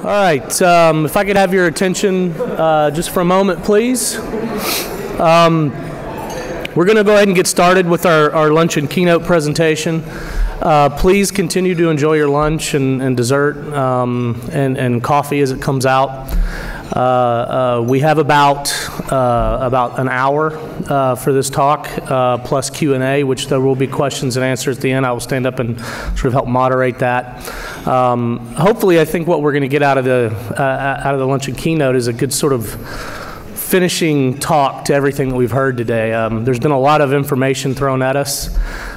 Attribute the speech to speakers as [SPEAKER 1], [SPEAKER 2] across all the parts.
[SPEAKER 1] All right, if I could have your attention just for a moment, please. We're going to go ahead and get started with our lunch and keynote presentation. Please continue to enjoy your lunch and dessert and coffee as it comes out. We have about an hour for this talk, plus Q&A, which there will be questions and answers at the end. I will stand up and sort of help moderate that. Hopefully, I think what we're going to get out of the lunch and keynote is a good sort of finishing talk to everything that we've heard today. There's been a lot of information thrown at us.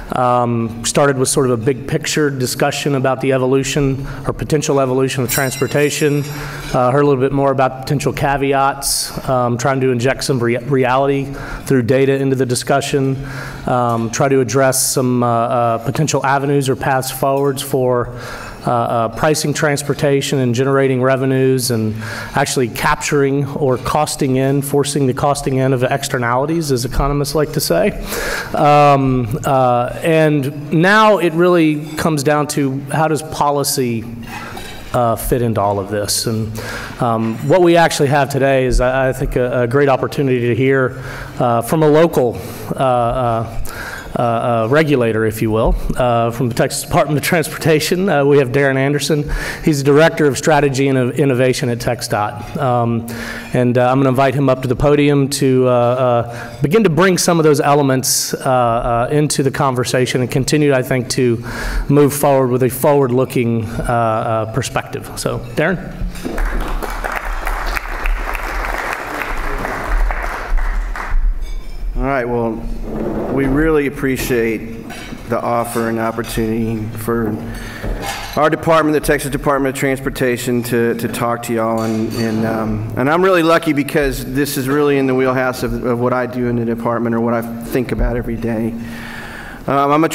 [SPEAKER 1] Started with sort of a big picture discussion about the evolution or potential evolution of transportation. Heard a little bit more about potential caveats, trying to inject some reality through data into the discussion, try to address some potential avenues or paths forwards for pricing transportation and generating revenues and actually capturing or forcing the costing in of externalities, as economists like to say. And now it really comes down to how does policy fit into all of this. And what we actually have today is, I think, a great opportunity to hear from a local regulator, if you will, from the Texas Department of Transportation. We have Darren Anderson. He's the Director of Strategy and Innovation at TxDOT. And I'm going to invite him up to the podium to begin to bring some of those elements into the conversation and continue, I think, to move forward with a forward-looking perspective. So, Darren?
[SPEAKER 2] All right, well, we really appreciate the offer and opportunity for our department, the Texas Department of Transportation, to talk to y'all. And I'm really lucky because this is really in the wheelhouse of what I do in the department or what I think about every day. I'm going to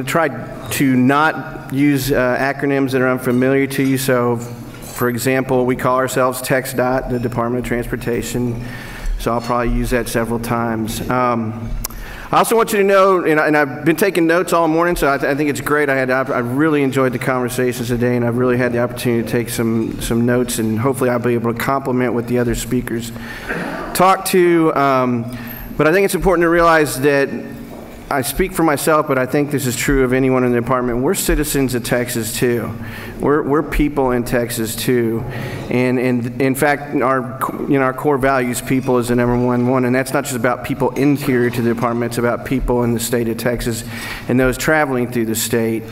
[SPEAKER 2] try to not use acronyms that are unfamiliar to you. So, for example, we call ourselves TxDOT, the Department of Transportation. So I'll probably use that several times. I also want you to know, and I've been taking notes all morning, so I think it's great. I really enjoyed the conversations today, and I've really had the opportunity to take some notes, and hopefully I'll be able to complement what the other speakers talk to. But I think it's important to realize that I speak for myself, but I think this is true of anyone in the department. We're citizens of Texas too. We're people in Texas too, and in fact, our core values, people is the #1, and that's not just about people interior to the department. It's about people in the state of Texas and those traveling through the state.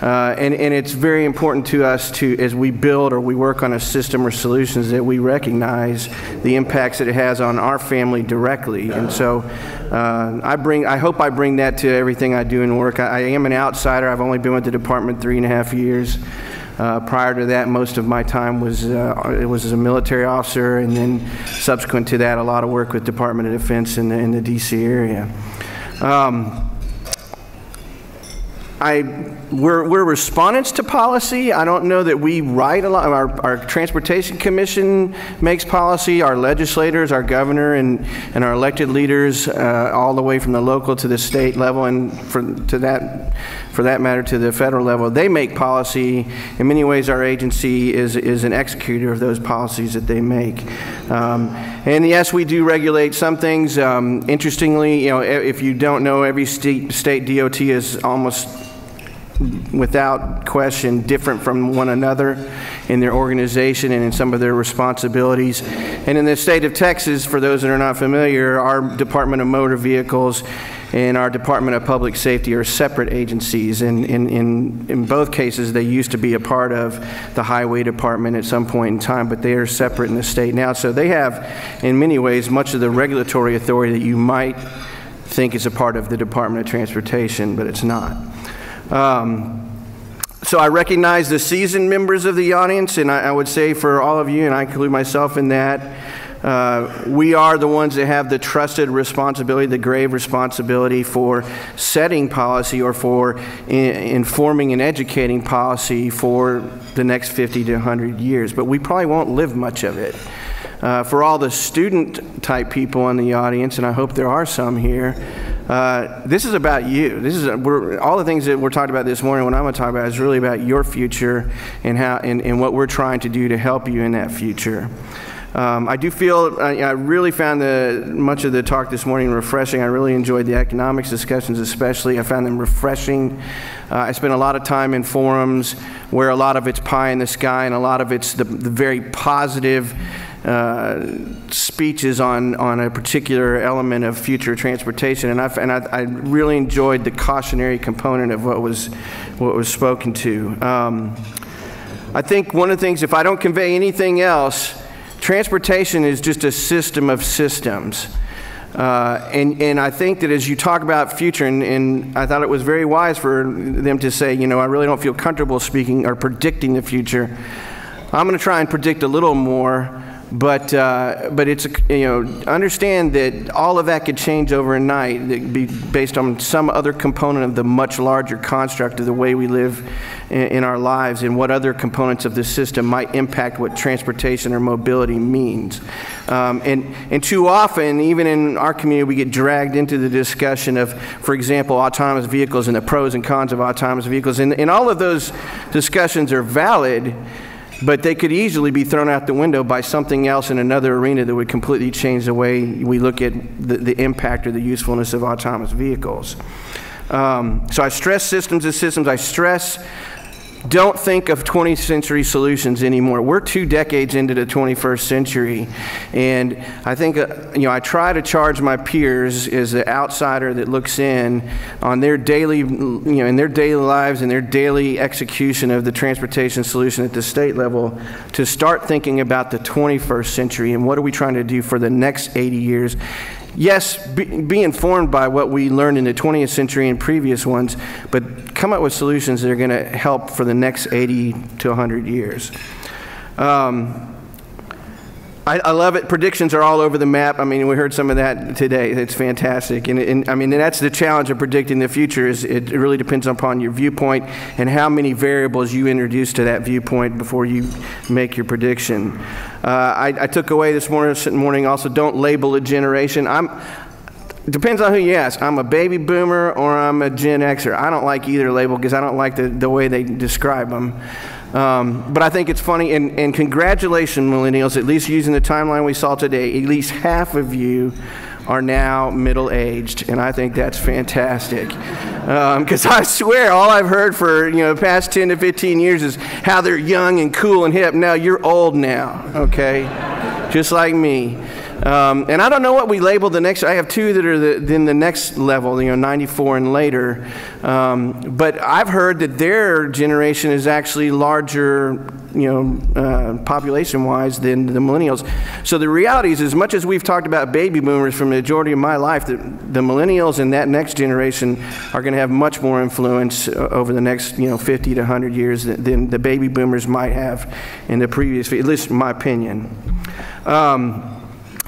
[SPEAKER 2] And it's very important to us as we build or we work on a system or solutions, that we recognize the impacts that it has on our family directly. And so I hope I bring that to everything I do in work. I am an outsider. I've only been with the department 3.5 years. Prior to that, most of my time was as a military officer, and then subsequent to that, a lot of work with Department of Defense in the D.C. area. We're respondents to policy. I don't know that we write a lot. Our Transportation Commission makes policy. Our legislators, our governor, and our elected leaders, all the way from the local to the state level, and for that matter to the federal level, they make policy. In many ways, our agency is an executor of those policies that they make. And yes, we do regulate some things. Interestingly, if you don't know, every state DOT is almost without question different from one another in their organization and in some of their responsibilities. And in the state of Texas, for those that are not familiar, our Department of Motor Vehicles and our Department of Public Safety are separate agencies. And in both cases, they used to be a part of the Highway Department at some point in time, but they are separate in the state now. So they have, in many ways, much of the regulatory authority that you might think is a part of the Department of Transportation, but it's not. So I recognize the seasoned members of the audience, and I would say for all of you, and I include myself in that, we are the ones that have the trusted responsibility, the grave responsibility for setting policy or for informing and educating policy for the next 50 to 100 years, but we probably won't live much of it. For all the student-type people in the audience, and I hope there are some here, This is about you. This is all the things that we're talking about this morning. What I'm going to talk about is really about your future and how and what we're trying to do to help you in that future. I do feel I really found much of the talk this morning refreshing. I really enjoyed the economics discussions, especially. I found them refreshing. I spent a lot of time in forums where a lot of it's pie in the sky and a lot of it's the very positive speeches on a particular element of future transportation, and I really enjoyed the cautionary component of what was spoken to. I think one of the things, if I don't convey anything else, transportation is just a system of systems. And I think that as you talk about future, and I thought it was very wise for them to say, you know, I really don't feel comfortable speaking or predicting the future. I'm going to try and predict a little more. But it's, you know, understand that all of that could change overnight. It could be based on some other component of the much larger construct of the way we live in our lives and what other components of the system might impact what transportation or mobility means. And too often, even in our community, we get dragged into the discussion of, for example, autonomous vehicles and the pros and cons of autonomous vehicles. And all of those discussions are valid, but they could easily be thrown out the window by something else in another arena that would completely change the way we look at the impact or the usefulness of autonomous vehicles. So I stress systems as systems. I stress don't think of 20th century solutions anymore. We're 2 decades into the 21st century, and I think you know, I try to charge my peers as the outsider that looks in on their daily, you know, in their daily lives and their daily execution of the transportation solution at the state level, to start thinking about the 21st century and what are we trying to do for the next 80 years. Yes, be informed by what we learned in the 20th century and previous ones, but come up with solutions that are going to help for the next 80 to 100 years. I love it. Predictions are all over the map. I mean, we heard some of that today. It's fantastic. And I mean, that's the challenge of predicting the future, is it really depends upon your viewpoint and how many variables you introduce to that viewpoint before you make your prediction. I took away this morning also, don't label a generation. Depends on who you ask. I'm a baby boomer or I'm a Gen Xer. I don't like either label because I don't like the way they describe them. But I think it's funny, and congratulations, millennials, at least using the timeline we saw today, at least half of you are now middle-aged, and I think that's fantastic. Because I swear, all I've heard for the past 10 to 15 years is how they're young and cool and hip. Now you're old now, okay? Just like me. And I don't know what we label the next. I have 2 that are in the next level, 94 and later. But I've heard that their generation is actually larger, population-wise than the millennials. So the reality is, as much as we've talked about baby boomers for the majority of my life, the millennials and that next generation are going to have much more influence over the next 50 to 100 years than the baby boomers might have in the previous, at least in my opinion.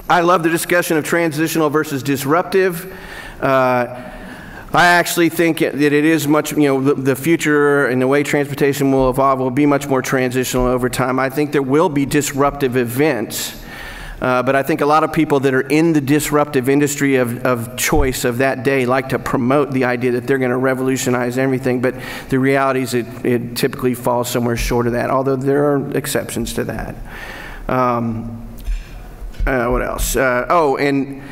[SPEAKER 2] I love the discussion of transitional versus disruptive. I actually think that it is much, the future and the way transportation will evolve will be much more transitional over time. I think there will be disruptive events, but I think a lot of people that are in the disruptive industry of choice of that day like to promote the idea that they're going to revolutionize everything, but the reality is it typically falls somewhere short of that, although there are exceptions to that. What else? And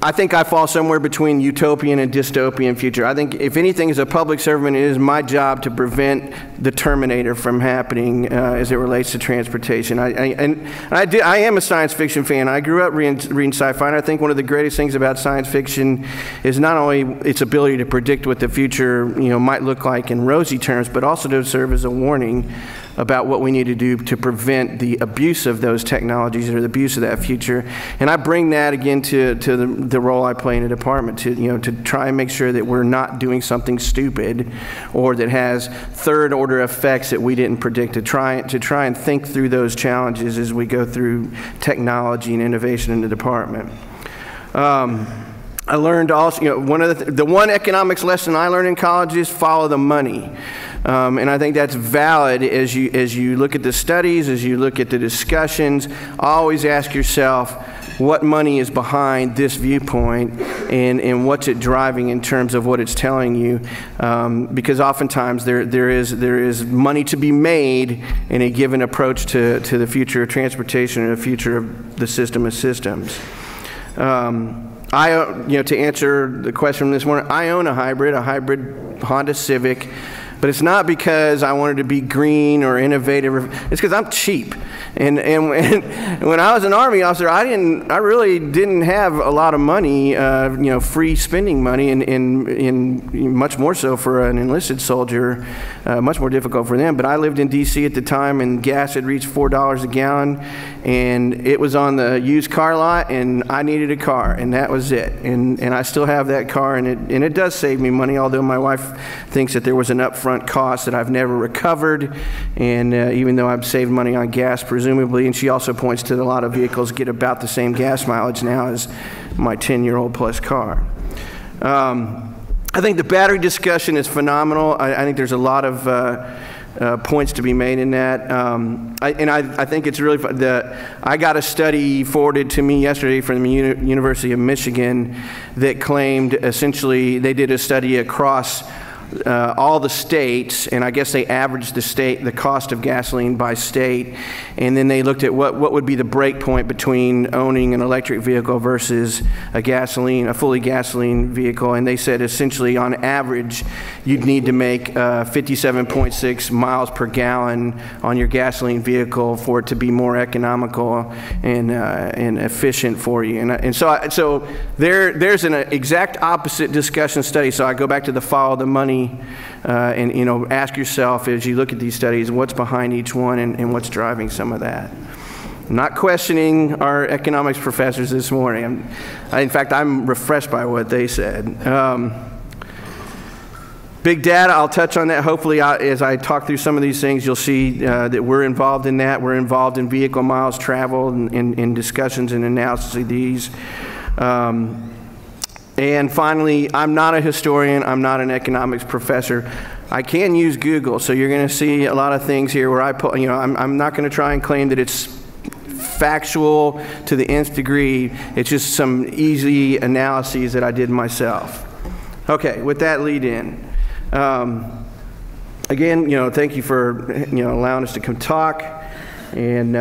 [SPEAKER 2] I think I fall somewhere between utopian and dystopian future. I think, if anything, as a public servant, it is my job to prevent the Terminator from happening as it relates to transportation. I am a science fiction fan. I grew up reading sci-fi, and I think one of the greatest things about science fiction is not only its ability to predict what the future might look like in rosy terms, but also to serve as a warning about what we need to do to prevent the abuse of those technologies or the abuse of that future. And I bring that again to the role I play in a department, to try and make sure that we're not doing something stupid or that has third order effects that we didn't predict, to try and think through those challenges as we go through technology and innovation in the department. I learned also, the one economics lesson I learned in college is follow the money. And I think that's valid as you look at the studies, as you look at the discussions. Always ask yourself, what money is behind this viewpoint and what's it driving in terms of what it's telling you, because oftentimes there is money to be made in a given approach to the future of transportation and the future of the system of systems. To answer the question this morning, I own a hybrid Honda Civic, but it's not because I wanted to be green or innovative. It's because I'm cheap. And when I was an Army officer, I really didn't have a lot of money, free spending money, and much more so for an enlisted soldier, much more difficult for them. But I lived in D.C. at the time, and gas had reached $4 a gallon, and it was on the used car lot, and I needed a car, and that was it. And I still have that car, and it does save me money, although my wife thinks that there was an upfront cost that I've never recovered, and even though I've saved money on gas, presumably, and she also points to a lot of vehicles get about the same gas mileage now as my 10-year-old plus car. I think the battery discussion is phenomenal. I think there's a lot of points to be made in that. I think it's really fun. I got a study forwarded to me yesterday from the University of Michigan that claimed essentially they did a study across all the states, and I guess they averaged the cost of gasoline by state, and then they looked at what would be the break point between owning an electric vehicle versus a fully gasoline vehicle, and they said essentially on average you'd need to make 57.6 miles per gallon on your gasoline vehicle for it to be more economical and efficient for you. And so there's an exact opposite discussion study. So I go back to the follow the money. And ask yourself as you look at these studies, what's behind each one and what's driving some of that. I'm not questioning our economics professors this morning. In fact, I'm refreshed by what they said. Big data, I'll touch on that. Hopefully, as I talk through some of these things, you'll see that we're involved in that. We're involved in vehicle miles traveled and in discussions and analysis of these. And finally, I'm not a historian, I'm not an economics professor. I can use Google, so you're going to see a lot of things here where I'm not going to try and claim that it's factual to the nth degree. It's just some easy analyses that I did myself. Okay, with that lead in. Again, thank you for allowing us to come talk, and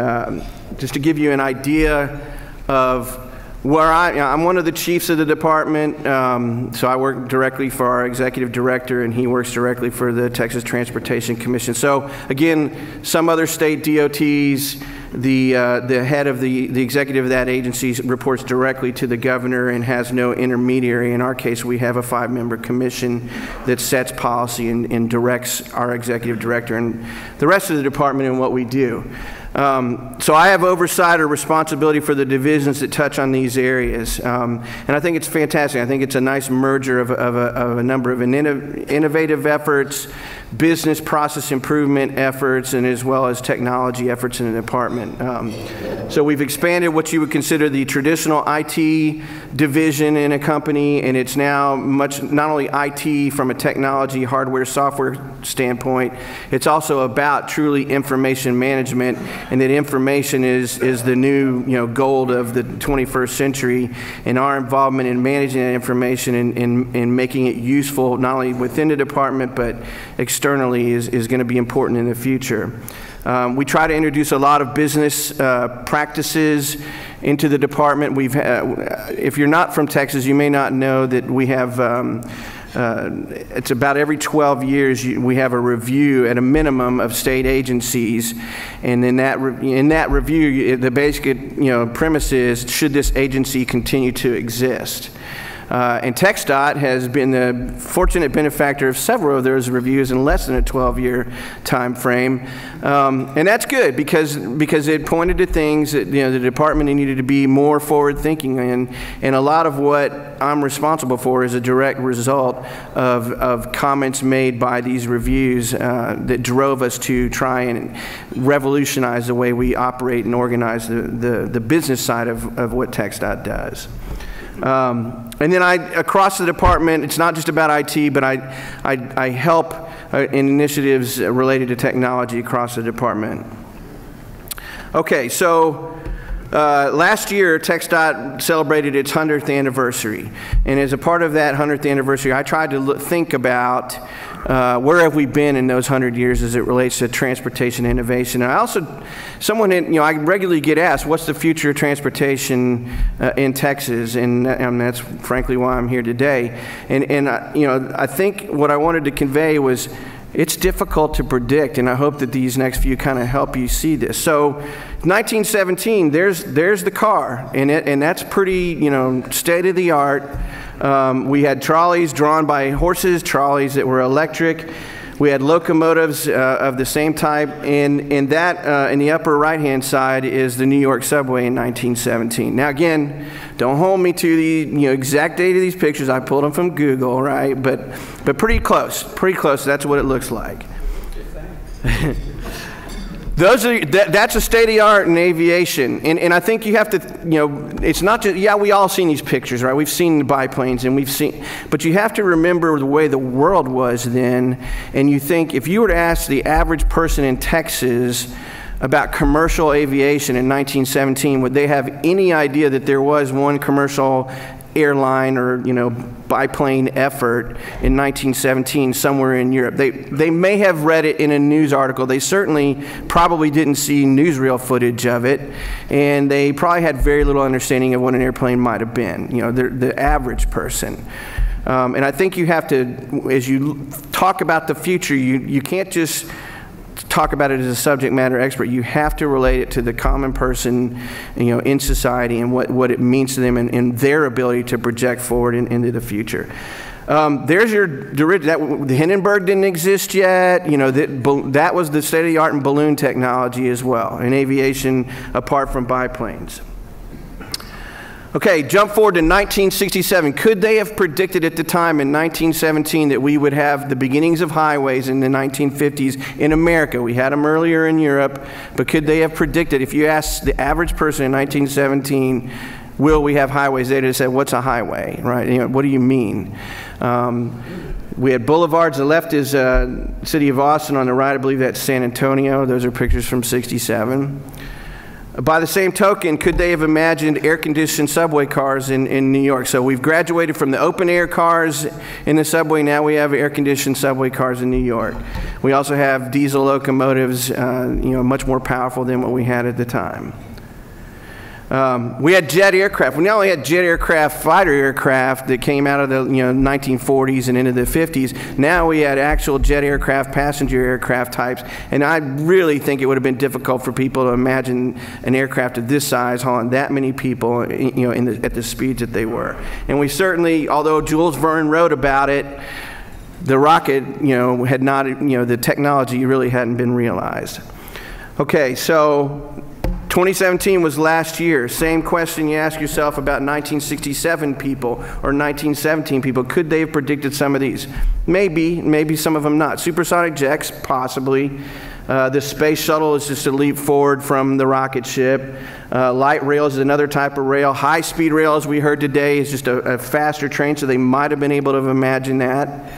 [SPEAKER 2] just to give you an idea of where I'm one of the chiefs of the department, so I work directly for our executive director, and he works directly for the Texas Transportation Commission. So again, some other state DOTs, the head of the executive of that agency reports directly to the governor and has no intermediary. In our case, we have a 5-member commission that sets policy and directs our executive director and the rest of the department in what we do. So I have oversight or responsibility for the divisions that touch on these areas, and I think it's fantastic. I think it's a nice merger of a number of innovative efforts, business process improvement efforts, and as well as technology efforts in the department. So we've expanded what you would consider the traditional IT division in a company, and it's now not only IT from a technology, hardware, software standpoint, it's also about truly information management, and that information is the new gold of the 21st century, and our involvement in managing that information and making it useful not only within the department but externally is going to be important in the future. We try to introduce a lot of business practices into the department. If you're not from Texas, you may not know that we have it's about every 12 years we have a review at a minimum of state agencies, and in that review the basic premise is, should this agency continue to exist? And TxDOT has been the fortunate benefactor of several of those reviews in less than a 12-year time frame. And that's good because it pointed to things that the department needed to be more forward-thinking in. And a lot of what I'm responsible for is a direct result of comments made by these reviews that drove us to try and revolutionize the way we operate and organize the business side of what TxDOT does. And then across the department, it's not just about IT, but I help in initiatives related to technology across the department. Okay, so Last year, TxDOT celebrated its 100th anniversary. And as a part of that 100th anniversary, I tried to think about where have we been in those 100 years as it relates to transportation innovation. And I also, I regularly get asked, what's the future of transportation in Texas? And that's frankly why I'm here today. And I think what I wanted to convey was, it's difficult to predict, and I hope that these next few kind of help you see this. So 1917, there's the car, and that's pretty, state of the art. We had trolleys drawn by horses, trolleys that were electric. We had locomotives of the same type, and that in the upper right-hand side is the New York subway in 1917. Now again, don't hold me to the exact date of these pictures. I pulled them from Google, right? But pretty close. That's what it looks like. That's a state of the art in aviation, and I think you have to, it's not just, yeah, we all seen these pictures, right? We've seen the biplanes, and but you have to remember the way the world was then, and you think, if you were to ask the average person in Texas about commercial aviation in 1917, would they have any idea that there was one commercial airline or biplane effort in 1917 somewhere in Europe? They may have read it in a news article. They certainly probably didn't see newsreel footage of it, and they probably had very little understanding of what an airplane might have been, the average person. And I think you have to, as you talk about the future, you can't just talk about it as a subject matter expert. You have to relate it to the common person, in society, and what it means to them, and their ability to project forward into the future. There's the Hindenburg didn't exist yet. That was the state of the art in balloon technology as well, in aviation apart from biplanes. Okay, jump forward to 1967. Could they have predicted at the time in 1917 that we would have the beginnings of highways in the 1950s in America? We had them earlier in Europe, but could they have predicted? If you asked the average person in 1917, will we have highways, they'd have said, what's a highway, right? What do you mean? We had boulevards. The left is city of Austin. On the right, I believe that's San Antonio. Those are pictures from '67. By the same token, could they have imagined air-conditioned subway cars in New York? So we've graduated from the open-air cars in the subway. Now we have air-conditioned subway cars in New York. We also have diesel locomotives, much more powerful than what we had at the time. We had jet aircraft. We not only had jet aircraft, fighter aircraft that came out of the 1940s and into the 50s. Now we had actual jet aircraft, passenger aircraft types. And I really think it would have been difficult for people to imagine an aircraft of this size hauling that many people, at the speeds that they were. And we certainly, although Jules Verne wrote about it, the rocket, had not, the technology really hadn't been realized. Okay, so 2017 was last year. Same question you ask yourself about 1967 people or 1917 people. Could they have predicted some of these? Maybe some of them not. Supersonic jets, possibly. The space shuttle is just a leap forward from the rocket ship. Light rail is another type of rail. High-speed rail, as we heard today, is just a faster train, so they might have been able to imagine that.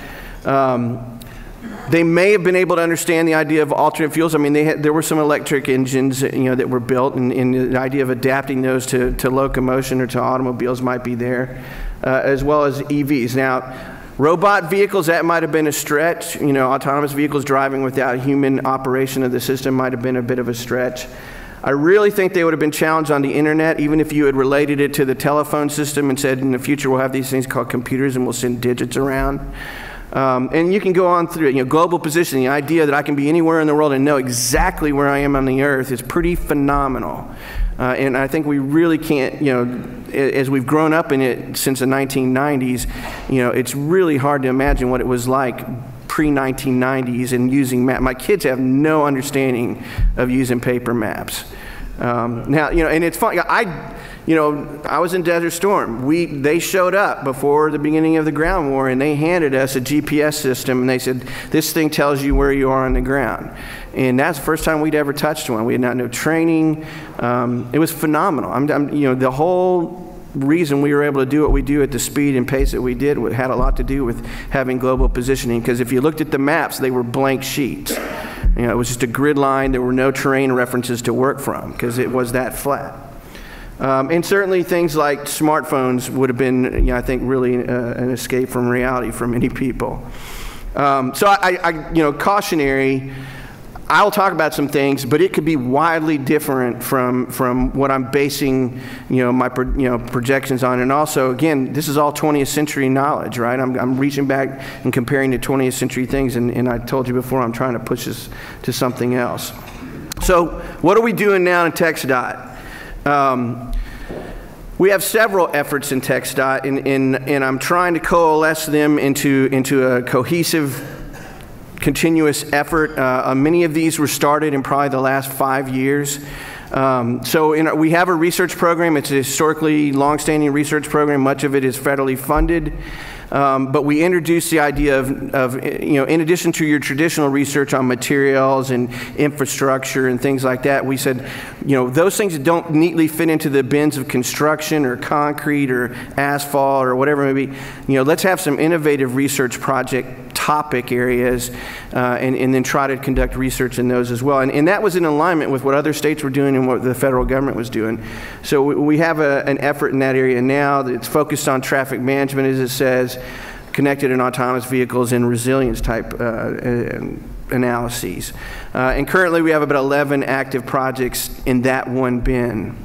[SPEAKER 2] They may have been able to understand the idea of alternate fuels. I mean, there were some electric engines, that were built, and the idea of adapting those to locomotion or to automobiles might be there, as well as EVs. Now, robot vehicles, that might have been a stretch. Autonomous vehicles driving without human operation of the system might have been a bit of a stretch. I really think they would have been challenged on the internet, even if you had related it to the telephone system and said, in the future we'll have these things called computers and we'll send digits around. And you can go on through, global positioning, the idea that I can be anywhere in the world and know exactly where I am on the earth is pretty phenomenal. And I think we really can't, as we've grown up in it since the 1990s, it's really hard to imagine what it was like pre-1990s and using maps. My kids have no understanding of using paper maps. Now, and it's funny, I was in Desert Storm. They showed up before the beginning of the ground war, and they handed us a GPS system, and they said, this thing tells you where you are on the ground. And that's the first time we'd ever touched one. We had no training. It was phenomenal. The whole reason we were able to do what we do at the speed and pace that we did had a lot to do with having global positioning, because if you looked at the maps, they were blank sheets. It was just a grid line. There were no terrain references to work from because it was that flat. And certainly things like smartphones would have been, you know, I think, really an escape from reality for many people. So you know, cautionary. I'll talk about some things, but it could be widely different from what I'm basing, you know, my projections on. And also, again, this is all 20th century knowledge, right? I'm reaching back and comparing to 20th century things, and I told you before I'm trying to push this to something else. So what are we doing now in TxDOT? We have several efforts in TxDOT, and I'm trying to coalesce them into a cohesive, continuous effort. Many of these were started in probably the last 5 years. We have a research program. It's a historically long-standing research program. Much of it is federally funded. But we introduced the idea of, you know, in addition to your traditional research on materials and infrastructure and things like that, we said, you know, those things that don't neatly fit into the bins of construction or concrete or asphalt or whatever it may be, you know, let's have some innovative research project topic areas and then try to conduct research in those as well. And that was in alignment with what other states were doing and what the federal government was doing. So we have an effort in that area now that's focused on traffic management, as it says, connected and autonomous vehicles and resilience type analyses. And currently we have about 11 active projects in that one bin.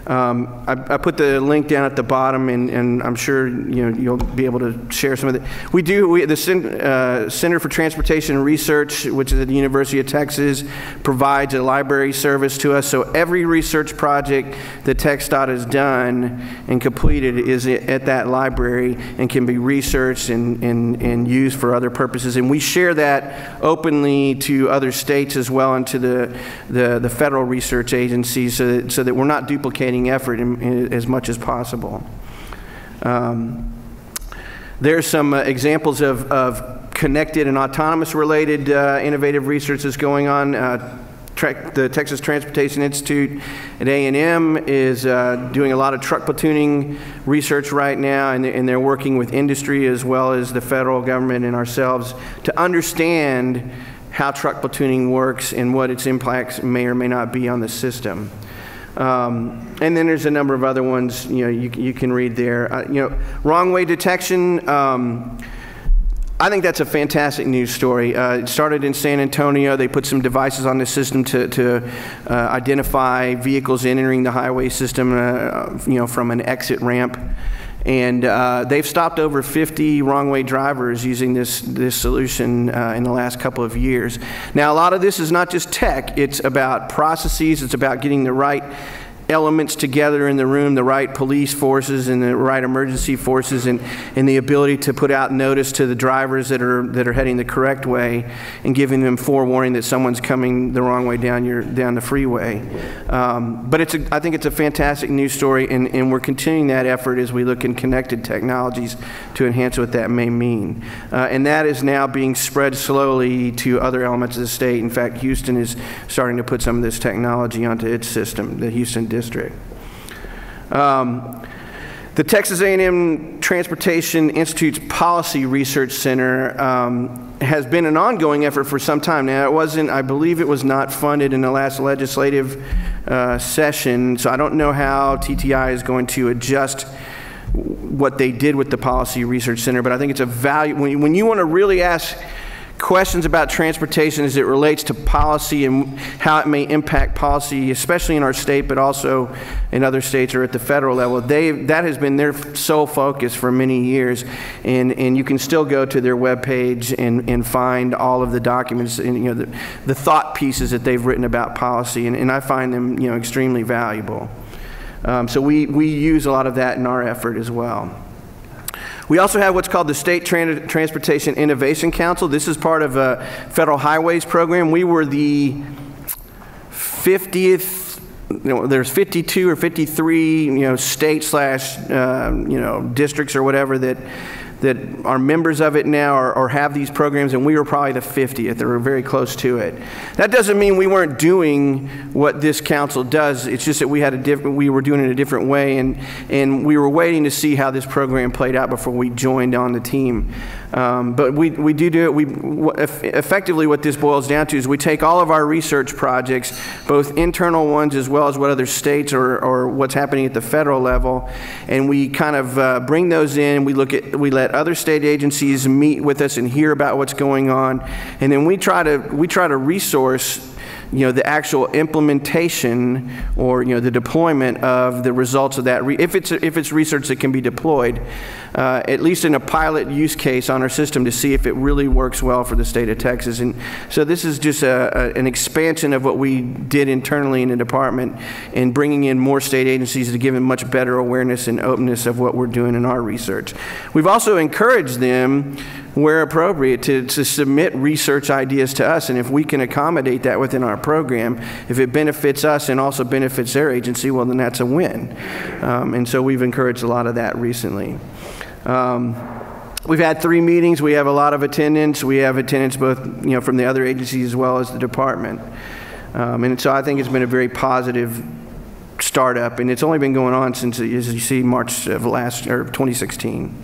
[SPEAKER 2] I put the link down at the bottom, and I'm sure, you know, you'll be able to share some of it. The Center for Transportation Research, which is at the University of Texas, provides a library service to us. So every research project that TxDOT has done and completed is at that library and can be researched and used for other purposes. And we share that openly to other states as well, and to the federal research agencies, so that we're not duplicating effort as much as possible. There's some examples of connected and autonomous related innovative research that's going on. The Texas Transportation Institute at A&M is doing a lot of truck platooning research right now, and they're working with industry as well as the federal government and ourselves to understand how truck platooning works and what its impacts may or may not be on the system. And then there's a number of other ones, you know, you can read there. You know, wrong way detection. I think that's a fantastic news story. It started in San Antonio. They put some devices on the system to identify vehicles entering the highway system, you know, from an exit ramp. And they've stopped over 50 wrong-way drivers using this solution in the last couple of years. Now, a lot of this is not just tech. It's about processes. It's about getting the right elements together in the room, the right police forces and the right emergency forces, and the ability to put out notice to the drivers that are heading the correct way and giving them forewarning that someone's coming the wrong way down the freeway. But I think it's a fantastic news story, and we're continuing that effort as we look in connected technologies to enhance what that may mean. And that is now being spread slowly to other elements of the state. In fact, Houston is starting to put some of this technology onto its system, the Houston District. The Texas A&M Transportation Institute's Policy Research Center has been an ongoing effort for some time now. It wasn't, I believe it was not funded in the last legislative session, so I don't know how TTI is going to adjust what they did with the Policy Research Center, but I think it's a value. When you want to really ask questions about transportation as it relates to policy and how it may impact policy, especially in our state, but also in other states or at the federal level, that has been their sole focus for many years. And you can still go to their webpage and find all of the documents and, you know, the thought pieces that they've written about policy, and I find them, you know, extremely valuable. So we use a lot of that in our effort as well. We also have what's called the State Transportation Innovation Council. This is part of a federal highways program. We were the 50th, you know, there's 52 or 53, you know, state slash, you know, districts or whatever that are members of it now or have these programs, and we were probably the 50th, or very close to it. That doesn't mean we weren't doing what this council does. It's just that we were doing it a different way, and we were waiting to see how this program played out before we joined on the team. But we do it. Effectively, what this boils down to is we take all of our research projects, both internal ones as well as what other states or what's happening at the federal level, and we kind of bring those in. We let other state agencies meet with us and hear about what's going on, and then we try to resource the actual implementation or the deployment of the results of that. If it's research that can be deployed, at least in a pilot use case on our system, to see if it really works well for the state of Texas. And so this is just an expansion of what we did internally in the department, and bringing in more state agencies to give them much better awareness and openness of what we're doing in our research. We've also encouraged them, where appropriate, to submit research ideas to us, and if we can accommodate that within our program, if it benefits us and also benefits their agency, well, then that's a win. And so we've encouraged a lot of that recently. We've had 3 meetings. We have a lot of attendance. We have attendance both from the other agencies as well as the department. And so I think it's been a very positive startup, and it's only been going on since, as you see, March of 2016.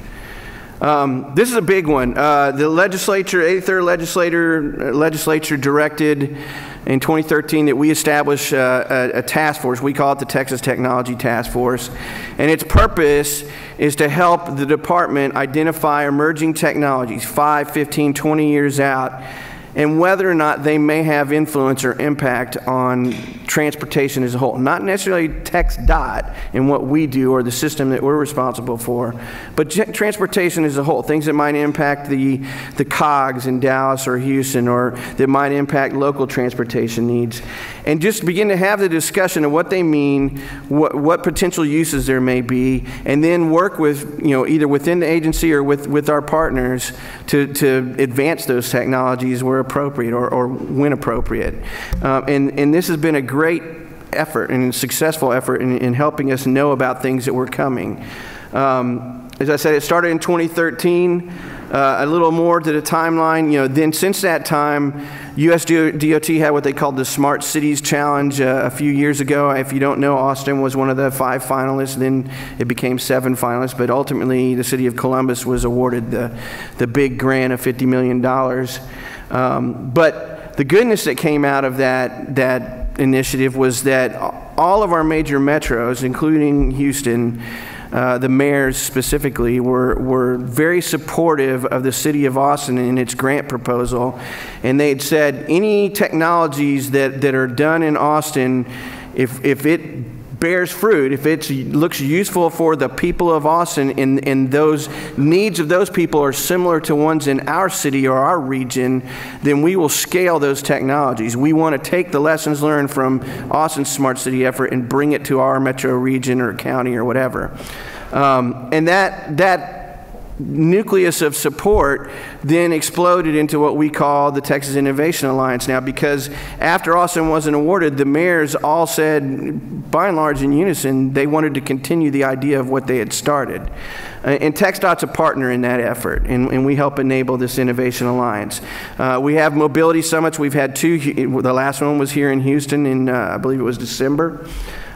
[SPEAKER 2] This is a big one. The legislature, 83rd legislature directed in 2013 that we establish a task force. We call it the Texas Technology Task Force. And its purpose is to help the department identify emerging technologies 5, 15, 20 years out, and whether or not they may have influence or impact on transportation as a whole. Not necessarily TxDOT and what we do or the system that we're responsible for, but transportation as a whole. Things that might impact the COGS in Dallas or Houston, or that might impact local transportation needs. And just begin to have the discussion of what they mean, what potential uses there may be, and then work with, either within the agency or with our partners to advance those technologies where appropriate or when appropriate. And this has been a great effort and a successful effort in helping us know about things that were coming. As I said, it started in 2013. A little more to the timeline. Then since that time, US DOT had what they called the Smart Cities Challenge a few years ago. If you don't know, Austin was one of the 5 finalists. Then it became 7 finalists. But ultimately, the city of Columbus was awarded the big grant of $50 million. But the goodness that came out of that initiative was that all of our major metros, including Houston, the mayors specifically, were very supportive of the city of Austin in its grant proposal. And they had said any technologies that are done in Austin, if it bears fruit, if it looks useful for the people of Austin, and those needs of those people are similar to ones in our city or our region, then we will scale those technologies. We want to take the lessons learned from Austin's smart city effort and bring it to our metro region or county or whatever. And that nucleus of support then exploded into what we call the Texas Innovation Alliance now, because after Austin wasn't awarded, the mayors all said, by and large in unison, they wanted to continue the idea of what they had started. And TxDOT's a partner in that effort, and we help enable this Innovation Alliance. We have mobility summits. We've had 2. The last one was here in Houston in, I believe it was December.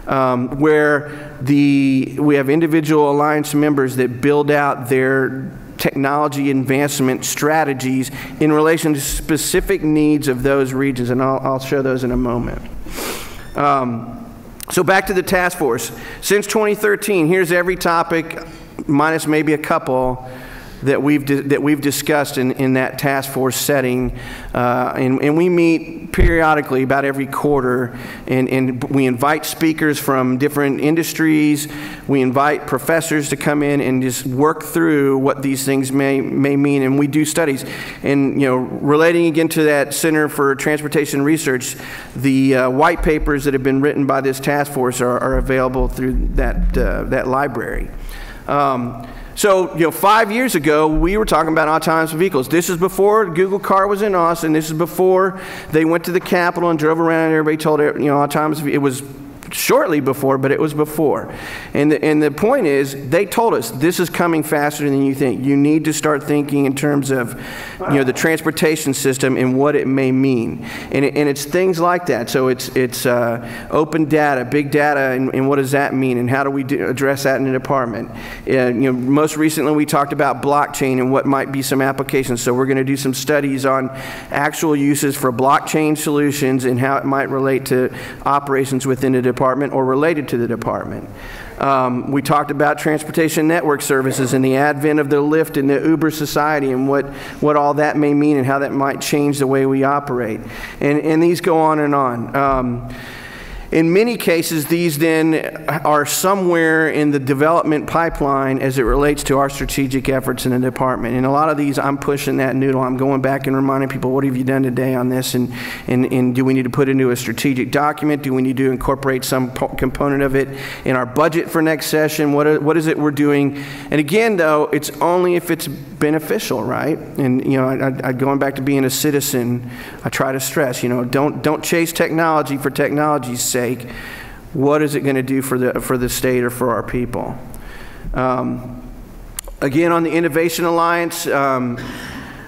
[SPEAKER 2] Where we have individual alliance members that build out their technology advancement strategies in relation to specific needs of those regions, and I'll show those in a moment. So back to the task force. Since 2013, here's every topic, minus maybe a couple, that we've discussed in that task force setting, and we meet periodically about every quarter, and we invite speakers from different industries. We invite professors to come in and just work through what these things may mean, and we do studies. And relating again to that Center for Transportation Research, the white papers that have been written by this task force are available through that library. So, 5 years ago, we were talking about autonomous vehicles. This is before Google Car was in Austin. This is before they went to the Capitol and drove around and everybody told autonomous. It was shortly before, but it was before. And the point is, they told us this is coming faster than you think. You need to start thinking in terms of, you know, the transportation system and what it may mean. And it's things like that. So it's open data, big data, and what does that mean, and how do we address that in the department? You know, most recently we talked about blockchain and what might be some applications. So we're going to do some studies on actual uses for blockchain solutions and how it might relate to operations within the department or related to the department. We talked about transportation network services and the advent of the Lyft and the Uber society and what all that may mean and how that might change the way we operate. And these go on and on. In many cases, these then are somewhere in the development pipeline as it relates to our strategic efforts in the department. And a lot of these, I'm pushing that noodle. I'm going back and reminding people, what have you done today on this? And do we need to put it into a strategic document? Do we need to incorporate some component of it in our budget for next session? What is it we're doing? And again, though, it's only if it's beneficial, right? And, you know, going back to being a citizen, I try to stress, you know, don't chase technology for technology's sake. What is it going to do for the state or for our people? Again, on the Innovation Alliance,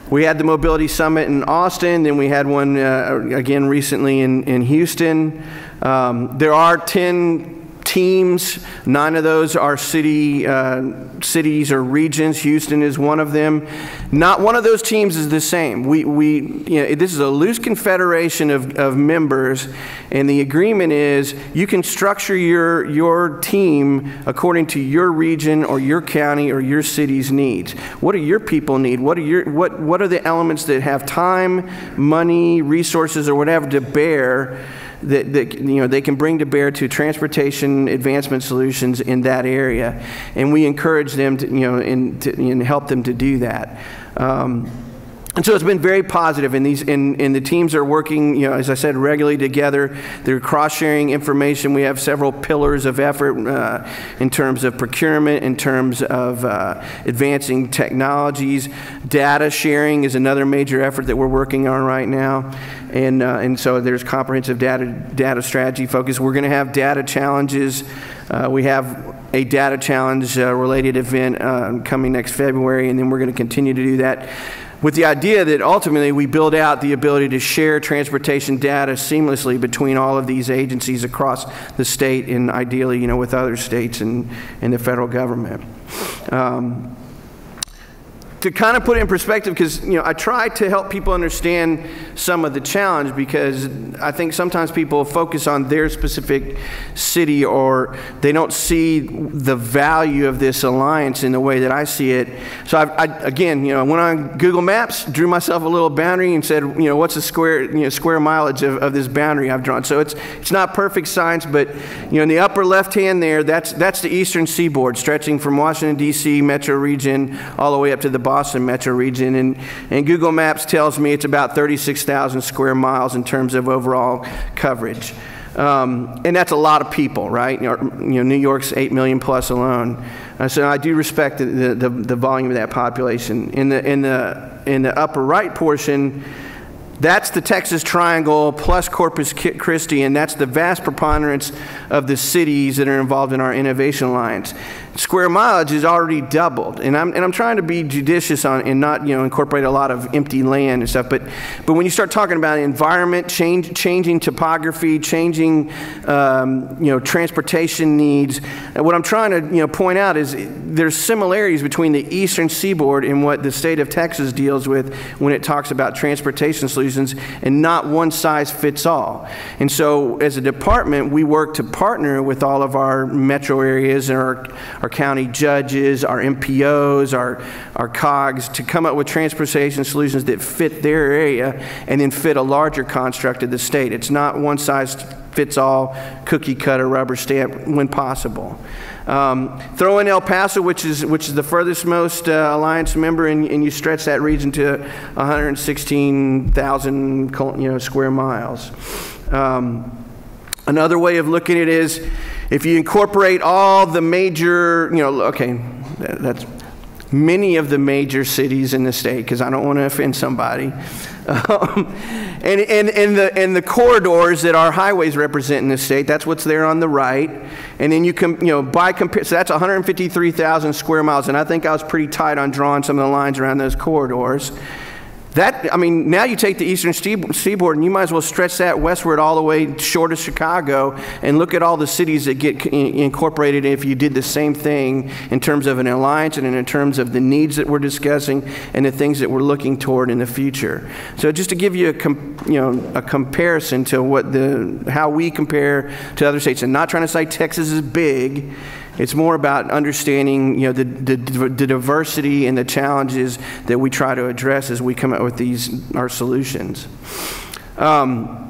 [SPEAKER 2] we had the Mobility Summit in Austin, then we had one again recently in Houston. There are 10 teams. 9 of those are cities or regions. Houston is one of them. Not one of those teams is the same. You know, this is a loose confederation of members, and the agreement is you can structure your team according to your region or your county or your city's needs. What do your people need? What are the elements that have time, money, resources, or whatever to bear that you know, they can bring to bear to transportation advancement solutions in that area, and we encourage them to, you know, and help them to do that. And so it's been very positive, and the teams are working, you know, as I said, regularly together. They're cross-sharing information. We have several pillars of effort in terms of procurement, in terms of advancing technologies. Data sharing is another major effort that we're working on right now. And so there's comprehensive data strategy focus. We're going to have data challenges. We have a data challenge related event coming next February, and then we're going to continue to do that, with the idea that ultimately we build out the ability to share transportation data seamlessly between all of these agencies across the state, and ideally, you know, with other states and the federal government. To kind of put it in perspective, because, you know, I try to help people understand some of the challenge, because I think sometimes people focus on their specific city, or they don't see the value of this alliance in the way that I see it. So again, you know, went on Google Maps, drew myself a little boundary and said, you know, what's the square mileage of this boundary I've drawn? So it's not perfect science, but, you know, in the upper left hand there, that's the eastern seaboard, stretching from Washington, D.C. metro region all the way up to the Boston metro region, and Google Maps tells me it's about 36,000 square miles in terms of overall coverage. And that's a lot of people, right? You know, New York's 8 million plus alone. So I do respect the volume of that population. In the upper right portion, that's the Texas Triangle plus Corpus Christi, and that's the vast preponderance of the cities that are involved in our Innovation Alliance. Square mileage is already doubled, and I'm trying to be judicious on and not, you know, incorporate a lot of empty land and stuff. But when you start talking about environment, changing topography, changing you know, transportation needs, what I'm trying to, you know, point out is there's similarities between the eastern seaboard and what the state of Texas deals with when it talks about transportation solutions, and not one size fits all. And so as a department, we work to partner with all of our metro areas and our county judges, our MPOs, our COGs, to come up with transportation solutions that fit their area and then fit a larger construct of the state. It's not one size fits all, cookie cutter, rubber stamp when possible. Throw in El Paso, which is the furthest most alliance member, and you stretch that region to 116,000, you know, square miles. Another way of looking at it is, if you incorporate all the major, you know, okay, that's many of the major cities in the state, because I don't want to offend somebody, and the corridors that our highways represent in the state. That's what's there on the right. And then you can, so that's 153,000 square miles, and I think I was pretty tight on drawing some of the lines around those corridors. Now you take the eastern seaboard and you might as well stretch that westward all the way short of Chicago and look at all the cities that get incorporated if you did the same thing in terms of an alliance and in terms of the needs that we're discussing and the things that we're looking toward in the future. So just to give you a comparison to how we compare to other states, and not trying to say Texas is big, it's more about understanding, the diversity and the challenges that we try to address as we come up with our solutions. A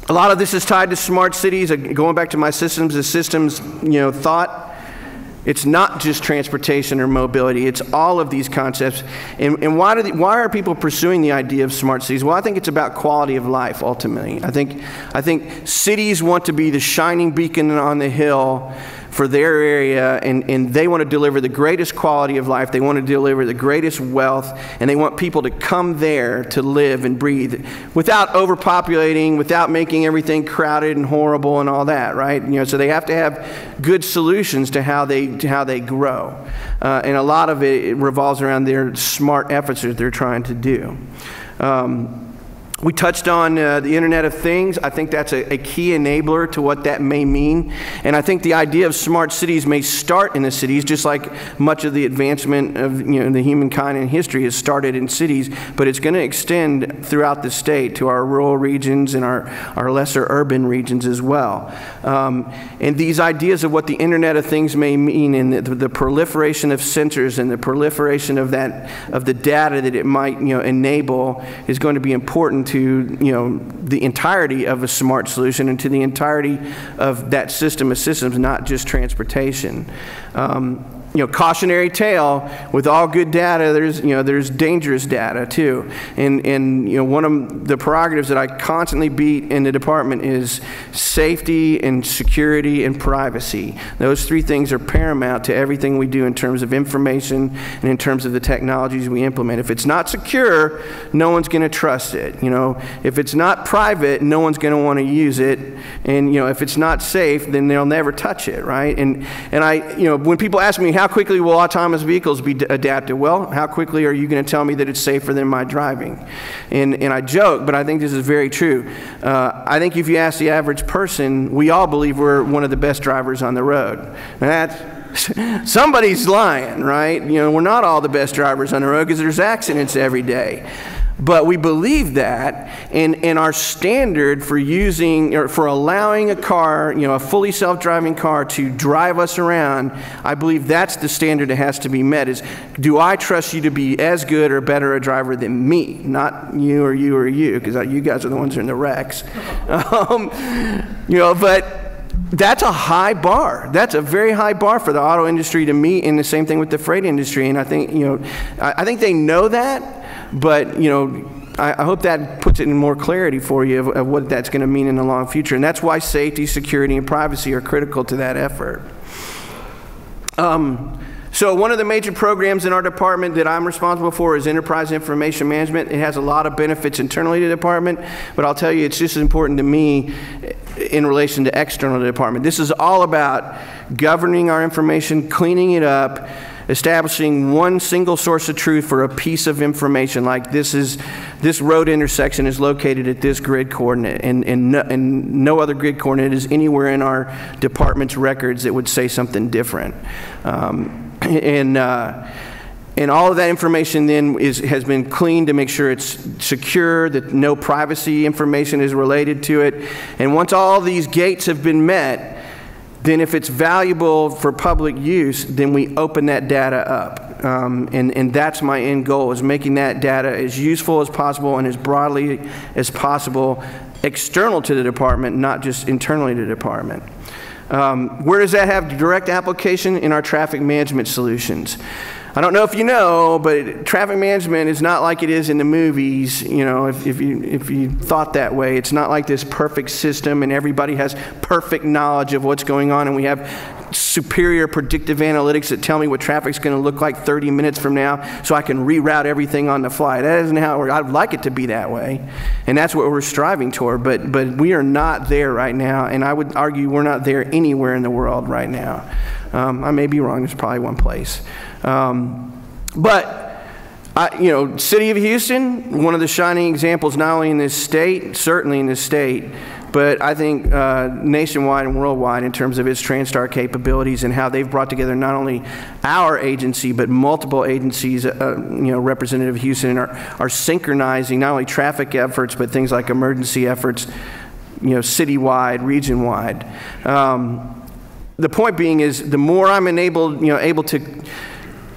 [SPEAKER 2] lot of this is tied to smart cities. Going back to my systems thought. It's not just transportation or mobility. It's all of these concepts. And why are people pursuing the idea of smart cities? Well, I think it's about quality of life, ultimately. I think cities want to be the shining beacon on the hill for their area, and they want to deliver the greatest quality of life. They want to deliver the greatest wealth, and they want people to come there to live and breathe without overpopulating, without making everything crowded and horrible and all that, right? So they have to have good solutions to how they grow. And a lot of it revolves around their smart efforts that they're trying to do. We touched on the Internet of Things. I think that's a key enabler to what that may mean. And I think the idea of smart cities may start in the cities, just like much of the advancement of the humankind in history has started in cities, but it's going to extend throughout the state to our rural regions and our lesser urban regions as well. And these ideas of what the Internet of Things may mean, and the proliferation of sensors and the proliferation of the data that it might enable is going to be important to the entirety of a smart solution and to the entirety of that system of systems, not just transportation. Cautionary tale, with all good data, there's dangerous data too. And one of the prerogatives that I constantly beat in the department is safety and security and privacy. Those three things are paramount to everything we do in terms of information and in terms of the technologies we implement. If it's not secure, no one's going to trust it. If it's not private, no one's going to want to use it. And if it's not safe, then they'll never touch it, right? And when people ask me, how quickly will autonomous vehicles be adapted? Well, how quickly are you going to tell me that it's safer than my driving? And I joke, but I think this is very true. I think if you ask the average person, we all believe we're one of the best drivers on the road. Somebody's lying, right? We're not all the best drivers on the road because there's accidents every day. But we believe that, and our standard for allowing a car, a fully self-driving car to drive us around, I believe that's the standard that has to be met, is do I trust you to be as good or better a driver than me? Not you or you or you, because you guys are the ones in the wrecks. But that's a high bar. That's a very high bar for the auto industry to meet, and the same thing with the freight industry. And I think, I think they know that. But, I hope that puts it in more clarity for you of what that's going to mean in the long future. And that's why safety, security, and privacy are critical to that effort. So one of the major programs in our department that I'm responsible for is Enterprise Information Management. It has a lot of benefits internally to the department, but I'll tell you, it's just as important to me in relation to external to the department. This is all about governing our information, cleaning it up, establishing one single source of truth for a piece of information, like this road intersection is located at this grid coordinate, and no other grid coordinate is anywhere in our department's records that would say something different. And all of that information then has been cleaned to make sure it's secure, that no privacy information is related to it. And once all these gates have been met, then if it's valuable for public use, then we open that data up. And that's my end goal, is making that data as useful as possible and as broadly as possible external to the department, not just internally to the department. Where does that have direct application? In our traffic management solutions. I don't know if you know, but traffic management is not like it is in the movies. If you thought that way, it's not like this perfect system and everybody has perfect knowledge of what's going on, and we have superior predictive analytics that tell me what traffic's going to look like 30 minutes from now so I can reroute everything on the fly. That isn't how it works. I'd like it to be that way, and that's what we're striving toward, but we are not there right now, and I would argue we're not there anywhere in the world right now. I may be wrong. There's probably one place. City of Houston, one of the shining examples not only in this state, certainly in this state, but I think nationwide and worldwide in terms of its TranStar capabilities and how they've brought together not only our agency, but multiple agencies, representative of Houston, are synchronizing not only traffic efforts, but things like emergency efforts, citywide, region-wide. The point being is the more I'm able to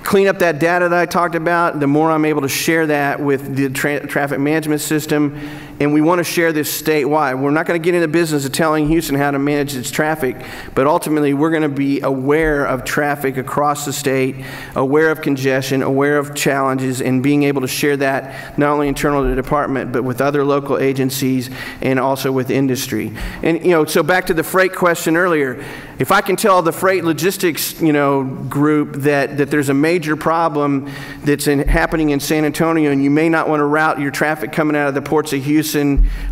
[SPEAKER 2] clean up that data that I talked about, the more I'm able to share that with the traffic management system, and we want to share this statewide. We're not going to get in the business of telling Houston how to manage its traffic, but ultimately we're going to be aware of traffic across the state, aware of congestion, aware of challenges, and being able to share that not only internal to the department, but with other local agencies and also with industry. And so back to the freight question earlier, if I can tell the freight logistics group that there's a major problem that's happening in San Antonio, and you may not want to route your traffic coming out of the ports of Houston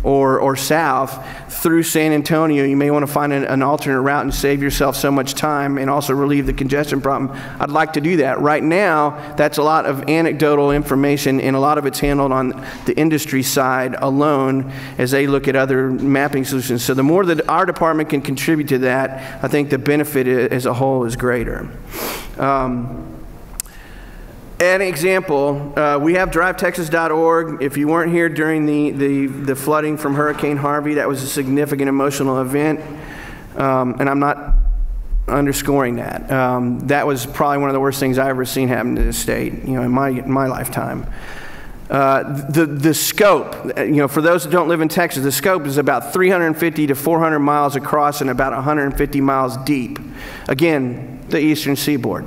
[SPEAKER 2] or south through San Antonio, you may want to find an alternate route and save yourself so much time and also relieve the congestion problem. I'd like to do that. Right now, that's a lot of anecdotal information, and a lot of it's handled on the industry side alone as they look at other mapping solutions. So the more that our department can contribute to that, I think the benefit as a whole is greater. An example, we have drivetexas.org. If you weren't here during the flooding from Hurricane Harvey, that was a significant emotional event, and I'm not underscoring that. That was probably one of the worst things I've ever seen happen to this state, in my lifetime. The scope, for those that don't live in Texas, the scope is about 350 to 400 miles across and about 150 miles deep. Again, the eastern seaboard.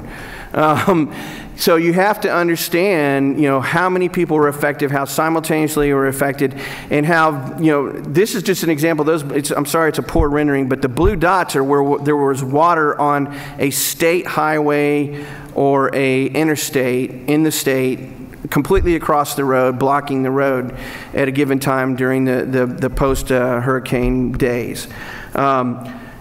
[SPEAKER 2] So you have to understand, how many people were affected, how simultaneously were affected, and how, this is just an example. I'm sorry, it's a poor rendering, but the blue dots are where there was water on a state highway or a interstate in the state, completely across the road, blocking the road at a given time during the post-hurricane days.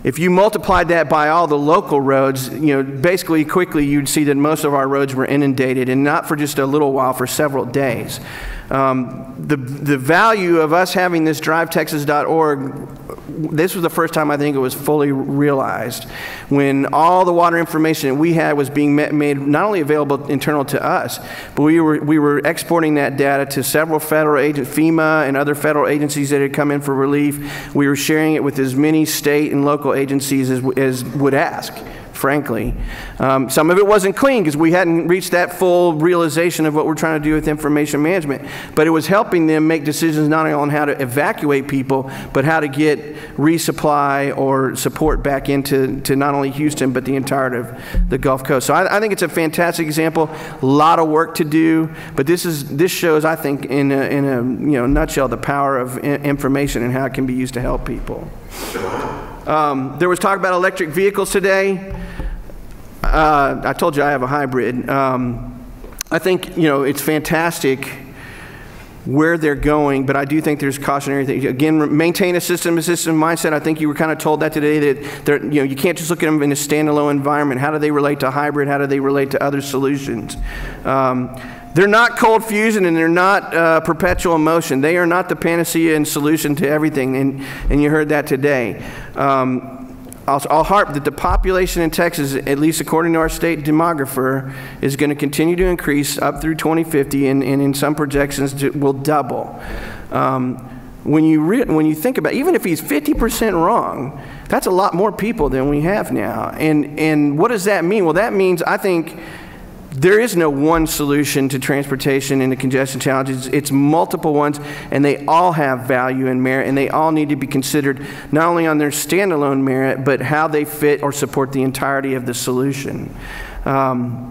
[SPEAKER 2] If you multiplied that by all the local roads, basically quickly you'd see that most of our roads were inundated, and not for just a little while, for several days. The value of us having this drivetexas.org, this was the first time I think it was fully realized, when all the water information that we had was being made not only available internal to us, but we were exporting that data to several federal agents, FEMA and other federal agencies that had come in for relief. We were sharing it with as many state and local agencies as would ask, frankly. Some of it wasn't clean because we hadn't reached that full realization of what we're trying to do with information management, but it was helping them make decisions not only on how to evacuate people, but how to get resupply or support back into not only Houston, but the entirety of the Gulf Coast. So I think it's a fantastic example, a lot of work to do, but this shows, I think, in a nutshell, the power of information and how it can be used to help people. There was talk about electric vehicles today. I told you I have a hybrid. I think, it's fantastic where they're going, but I do think there's cautionary things. Again, maintain a system mindset. I think you were kind of told that today, that you can't just look at them in a standalone environment. How do they relate to hybrid? How do they relate to other solutions? They're not cold fusion, and they're not perpetual motion. They are not the panacea and solution to everything, and you heard that today. I'll harp that the population in Texas, at least according to our state demographer, is going to continue to increase up through 2050, and in some projections will double. When you think about it, even if he's 50% wrong, that's a lot more people than we have now. And what does that mean? Well, that means, I think, there is no one solution to transportation and the congestion challenges. It's multiple ones, and they all have value and merit, and they all need to be considered not only on their standalone merit, but how they fit or support the entirety of the solution. I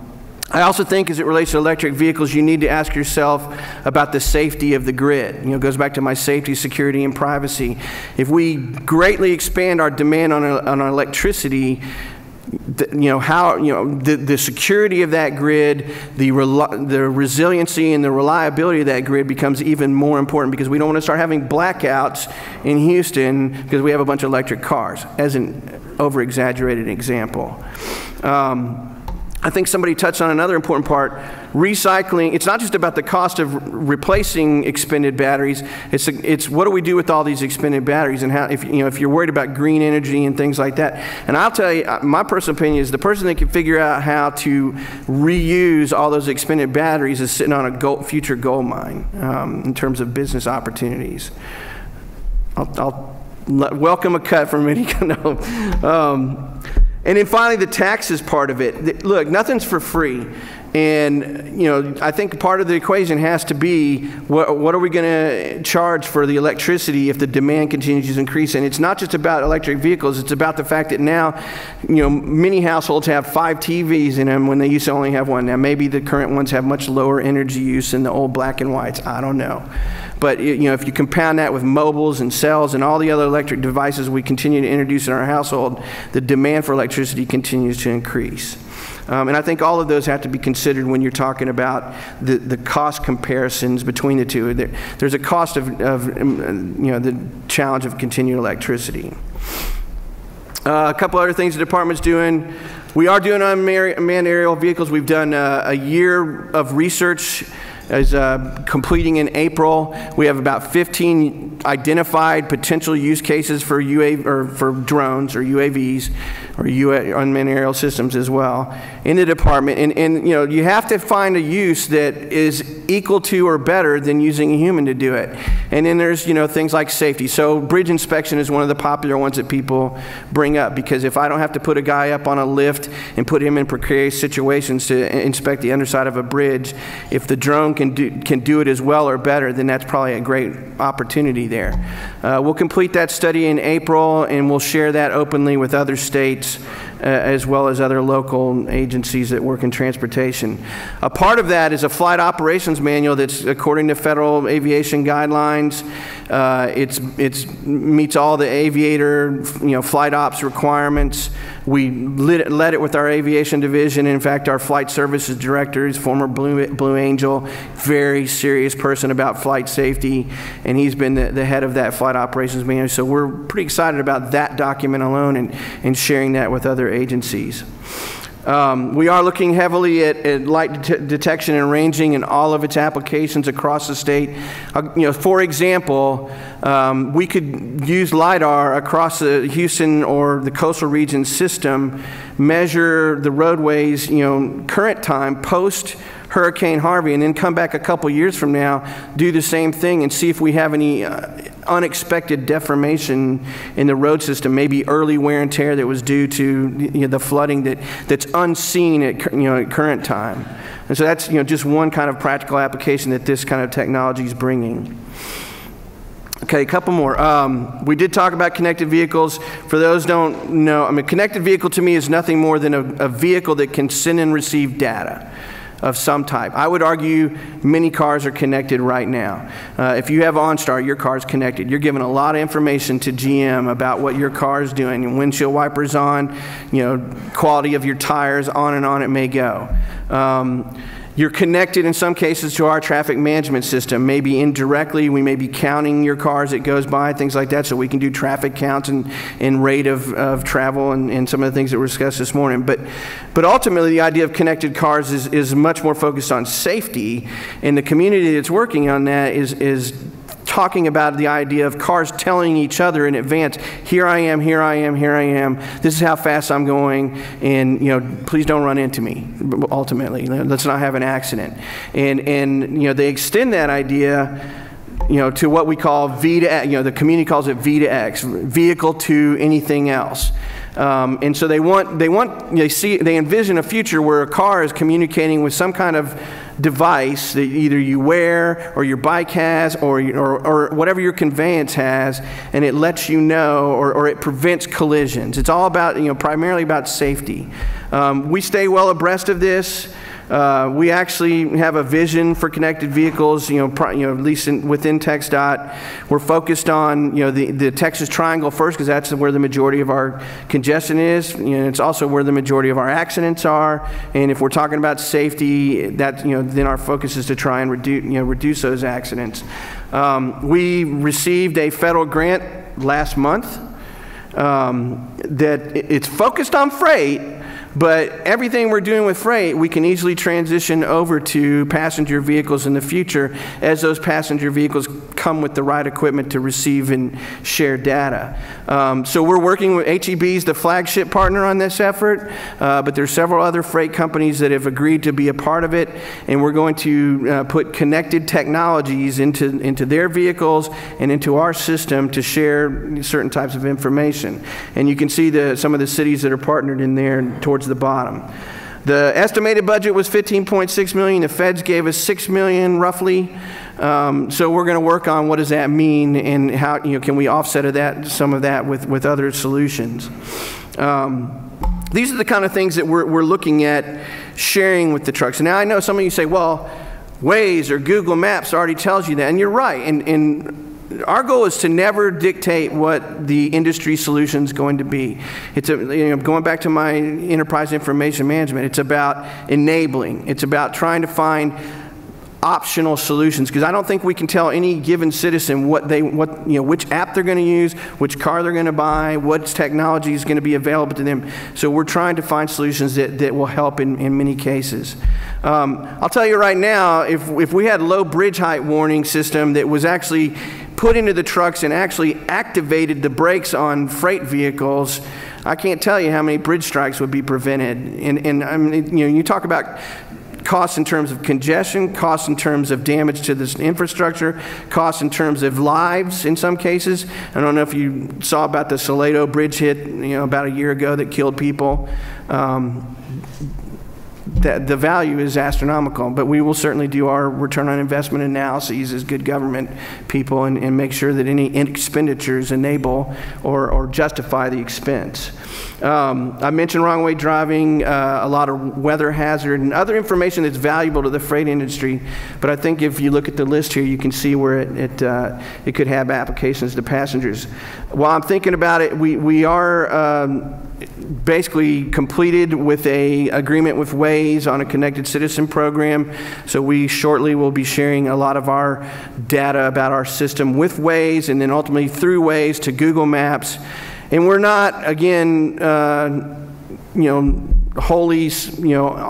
[SPEAKER 2] also think, as it relates to electric vehicles, you need to ask yourself about the safety of the grid. It goes back to my safety, security, and privacy. If we greatly expand our demand on electricity, the security of that grid, the resiliency and the reliability of that grid becomes even more important, because we don't want to start having blackouts in Houston because we have a bunch of electric cars, as an over-exaggerated example. I think somebody touched on another important part. Recycling, it's not just about the cost of replacing expended batteries, it's what do we do with all these expended batteries, and how, if you're worried about green energy and things like that. And I'll tell you, my personal opinion is the person that can figure out how to reuse all those expended batteries is sitting on a future gold mine in terms of business opportunities. I'll welcome a cut from any kind of... And then finally, the taxes part of it. Look, nothing's for free. And, I think part of the equation has to be, what are we going to charge for the electricity if the demand continues to increase? And it's not just about electric vehicles. It's about the fact that now, many households have 5 TVs in them when they used to only have 1. Now, maybe the current ones have much lower energy use than the old black and whites. I don't know. But if you compound that with mobiles and cells and all the other electric devices we continue to introduce in our household, the demand for electricity continues to increase. And I think all of those have to be considered when you're talking about the cost comparisons between the two. There's a cost of the challenge of continued electricity. A couple other things the department's doing. We are doing unmanned aerial vehicles. We've done a year of research is completing in April. We have about 15 identified potential use cases for for drones or UAVs or unmanned aerial systems as well in the department. And you have to find a use that is equal to or better than using a human to do it. And then there's things like safety. So bridge inspection is one of the popular ones that people bring up, because if I don't have to put a guy up on a lift and put him in precarious situations to inspect the underside of a bridge, if the drone can do it as well or better, then that's probably a great opportunity there. We'll complete that study in April, and we'll share that openly with other states as well as other local agencies that work in transportation. A part of that is a flight operations manual that's according to federal aviation guidelines. It meets all the aviator flight ops requirements. We led it with our aviation division. In fact, our flight services director is former Blue Angel, very serious person about flight safety, and he's been the head of that flight operations manual. So we're pretty excited about that document alone and sharing that with other agencies. We are looking heavily at light detection and ranging in all of its applications across the state. For example, we could use LiDAR across the Houston or the coastal region system, measure the roadways, current time, post Hurricane Harvey, and then come back a couple years from now, do the same thing and see if we have any unexpected deformation in the road system, maybe early wear and tear that was due to the flooding that's unseen at current time. And so that's just one kind of practical application that this kind of technology is bringing. Okay, a couple more. We did talk about connected vehicles. For those who don't know, connected vehicle to me is nothing more than a vehicle that can send and receive data of some type. I would argue many cars are connected right now. If you have OnStar, your car's connected. You're giving a lot of information to GM about what your car is doing, and windshield wipers on, quality of your tires, on and on it may go. You're connected in some cases to our traffic management system. Maybe indirectly, we may be counting your car as it goes by, things like that, so we can do traffic counts and rate of travel and some of the things that were discussed this morning. But ultimately, the idea of connected cars is much more focused on safety, and the community that's working on that is talking about the idea of cars telling each other in advance, here I am, here I am, here I am, this is how fast I'm going, and please don't run into me, ultimately. Let's not have an accident. And they extend that idea to what we call V2X, the community calls it V2X, vehicle to anything else. And so they envision a future where a car is communicating with some kind of device that either you wear or your bike has or whatever your conveyance has, and it lets you know, or it prevents collisions. It's all about, primarily about safety. We stay well abreast of this. We actually have a vision for connected vehicles, at least within TxDOT. We're focused on, the Texas Triangle first, because that's where the majority of our congestion is. It's also where the majority of our accidents are. And if we're talking about safety, then our focus is to try and reduce those accidents. We received a federal grant last month that it's focused on freight, but everything we're doing with freight, we can easily transition over to passenger vehicles in the future as those passenger vehicles come with the right equipment to receive and share data. So we're working with HEB's the flagship partner on this effort, but there's several other freight companies that have agreed to be a part of it, and we're going to put connected technologies into their vehicles and into our system to share certain types of information. And you can see some of the cities that are partnered in there towards the bottom. The estimated budget was $15.6 million. The feds gave us $6 million roughly. So we're going to work on what does that mean and how can we offset some of that with other solutions. These are the kind of things that we're looking at sharing with the trucks. Now I know some of you say, well, Waze or Google Maps already tells you that, and you're right. And our goal is to never dictate what the industry solution is going to be. It's going back to my enterprise information management. It's about enabling. It's about trying to find optional solutions, because I don't think we can tell any given citizen which app they're going to use, which car they're going to buy, what technology is going to be available to them. So we're trying to find solutions that will help in many cases. I'll tell you right now, if we had a low bridge height warning system that was actually put into the trucks and actually activated the brakes on freight vehicles, I can't tell you how many bridge strikes would be prevented. And I mean, you talk about costs in terms of congestion, costs in terms of damage to this infrastructure, costs in terms of lives in some cases. I don't know if you saw about the Salado bridge hit, about a year ago that killed people. The value is astronomical, but we will certainly do our return on investment analyses as good government people and make sure that any expenditures enable or justify the expense. I mentioned wrong way driving, a lot of weather hazard and other information that's valuable to the freight industry, but I think if you look at the list here, you can see where it could have applications to passengers. While I'm thinking about it, we are basically completed with an agreement with Waze on a connected citizen program. So we shortly will be sharing a lot of our data about our system with Waze and then ultimately through Waze to Google Maps. And we're not, again, wholly,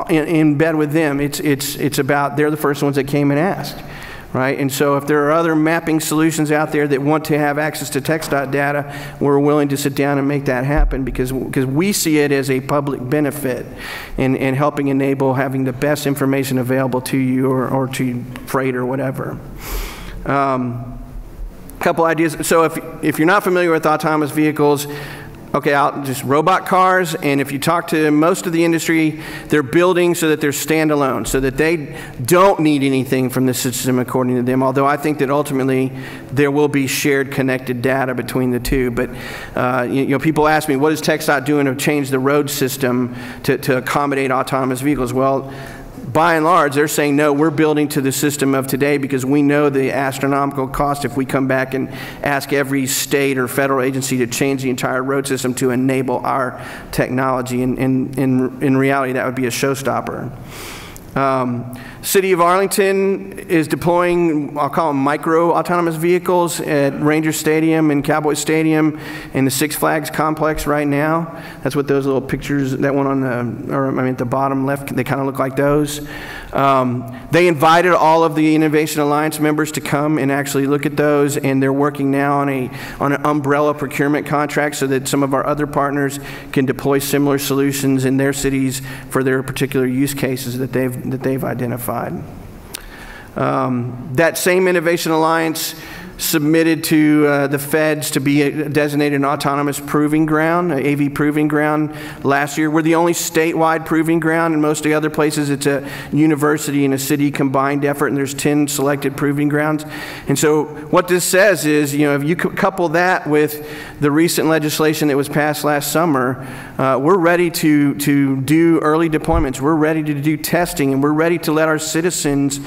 [SPEAKER 2] in bed with them. It's about they're the first ones that came and asked. Right? And so if there are other mapping solutions out there that want to have access to TxDOT data, we're willing to sit down and make that happen because we see it as a public benefit in helping enable having the best information available to you or to freight or whatever. Couple ideas. So if you're not familiar with autonomous vehicles, okay, just robot cars, and if you talk to most of the industry, they're building so that they're standalone, so that they don't need anything from the system according to them, although I think that ultimately there will be shared connected data between the two. But people ask me, what is TxDOT doing to change the road system to accommodate autonomous vehicles? Well, by and large, they're saying, no, we're building to the system of today because we know the astronomical cost if we come back and ask every state or federal agency to change the entire road system to enable our technology. And in reality, that would be a showstopper. City of Arlington is deploying, I'll call them micro-autonomous vehicles at Ranger Stadium and Cowboy Stadium and the Six Flags complex right now. That's what those little pictures, that one on at the bottom left, they kind of look like those. They invited all of the Innovation Alliance members to come and actually look at those, and they're working now on an umbrella procurement contract so that some of our other partners can deploy similar solutions in their cities for their particular use cases that they've identified. That same Innovation Alliance submitted to the feds to be designated an autonomous proving ground, an AV proving ground last year. We're the only statewide proving ground. In most of the other places, it's a university and a city combined effort, and there's 10 selected proving grounds. And so what this says is, you know, if you couple that with the recent legislation that was passed last summer, we're ready to do early deployments. We're ready to do testing, and we're ready to let our citizens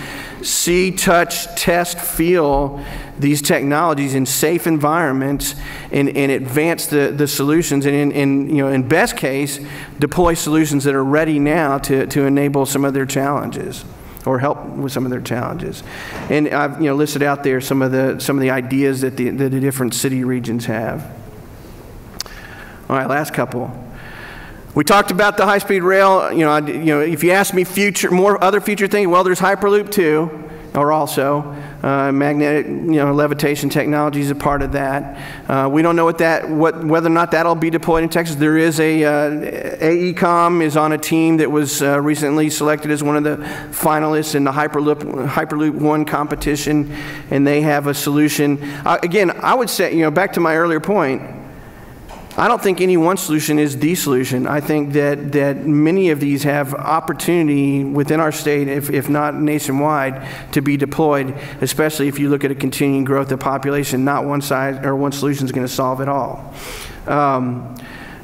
[SPEAKER 2] see, touch, test, feel these technologies in safe environments and advance the solutions, and you know, in best case, deploy solutions that are ready now to enable some of their challenges or help with some of their challenges. And I've, you know, listed out there some of the ideas that the different city regions have. All right, last couple. We talked about the high-speed rail. You know, if you ask me more other future things, well, there's Hyperloop too, or also magnetic, you know, levitation technology is a part of that. We don't know whether or not that'll be deployed in Texas. There is AECOM is on a team that was recently selected as one of the finalists in the Hyperloop 1 competition, and they have a solution. Again, I would say, you know, back to my earlier point, I don't think any one solution is the solution. I think that many of these have opportunity within our state, if not nationwide, to be deployed, especially if you look at a continuing growth of population. Not one size or one solution is going to solve it all.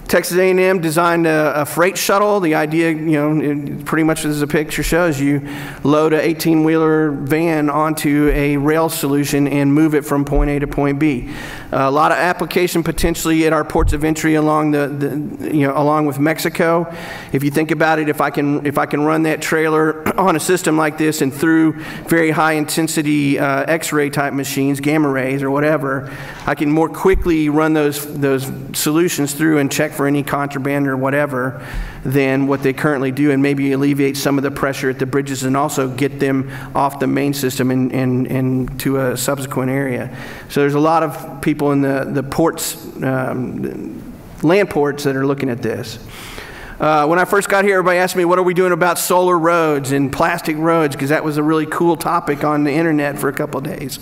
[SPEAKER 2] Texas A&M designed a freight shuttle. The idea, you know, pretty much as the picture shows, you load an 18-wheeler van onto a rail solution and move it from point A to point B. A lot of application potentially at our ports of entry along along with Mexico. If you think about it, if I can run that trailer on a system like this and through very high intensity X-ray type machines, gamma rays or whatever, I can more quickly run those solutions through and check for any contraband or whatever than what they currently do, and maybe alleviate some of the pressure at the bridges and also get them off the main system and to a subsequent area. So there's a lot of people in the ports, land ports, that are looking at this. When I first got here, everybody asked me, what are we doing about solar roads and plastic roads? Because that was a really cool topic on the internet for a couple of days.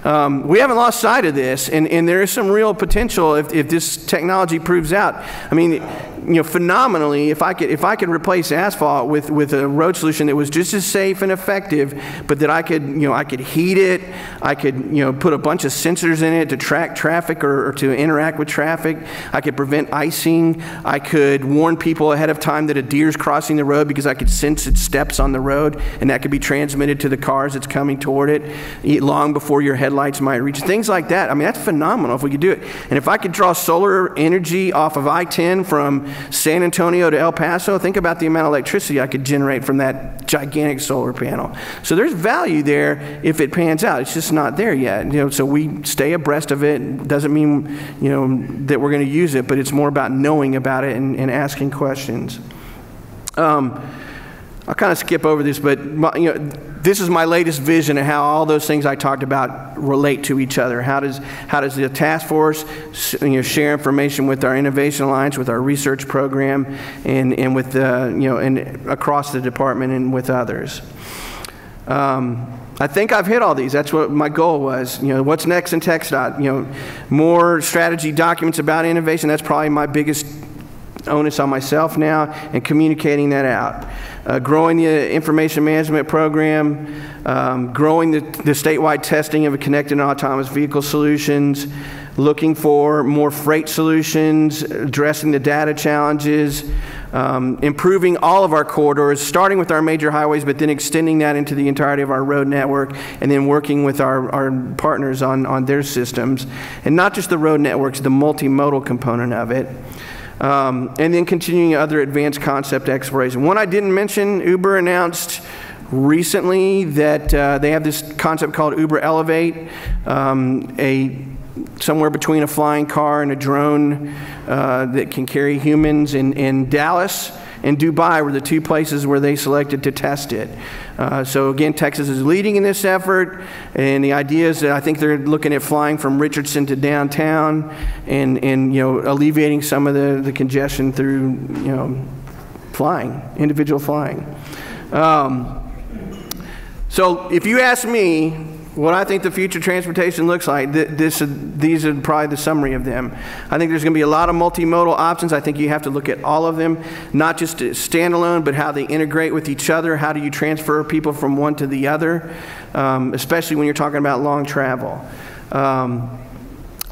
[SPEAKER 2] We haven't lost sight of this, and there is some real potential if this technology proves out. I mean, you know, phenomenally, if I could replace asphalt with a road solution that was just as safe and effective, but that I could heat it, I could, you know, put a bunch of sensors in it to track traffic or to interact with traffic. I could prevent icing. I could warn people ahead of time that a deer's crossing the road because I could sense its steps on the road, and that could be transmitted to the cars that's coming toward it long before your headlights might reach. Things like that. I mean, that's phenomenal if we could do it. And if I could draw solar energy off of I-10 from San Antonio to El Paso, think about the amount of electricity I could generate from that gigantic solar panel. So there's value there if it pans out. It's just not there yet. You know, so we stay abreast of it. Doesn't mean, you know, that we're going to use it, but it's more about knowing about it and asking questions. I'll kind of skip over this, but you know, this is my latest vision of how all those things I talked about relate to each other. How does the task force, you know, share information with our Innovation Alliance, with our research program, and with you know, and across the department and with others. I think I've hit all these. That's what my goal was. You know, what's next in TxDOT? You know, more strategy documents about innovation. That's probably my biggest onus on myself now, and communicating that out. Growing the information management program, growing the statewide testing of connected and autonomous vehicle solutions, looking for more freight solutions, addressing the data challenges, improving all of our corridors, starting with our major highways, but then extending that into the entirety of our road network, and then working with our partners on their systems. And not just the road networks, the multimodal component of it. And then continuing other advanced concept exploration. One I didn't mention, Uber announced recently that they have this concept called Uber Elevate, somewhere between a flying car and a drone that can carry humans. In Dallas and Dubai were the two places where they selected to test it. So again, Texas is leading in this effort, and the idea is that I think they're looking at flying from Richardson to downtown, and you know, alleviating some of the congestion through, you know, flying, individual flying. So if you ask me, what I think the future transportation looks like, these are probably the summary of them. I think there's going to be a lot of multimodal options. I think you have to look at all of them, not just standalone, but how they integrate with each other. How do you transfer people from one to the other, especially when you're talking about long travel.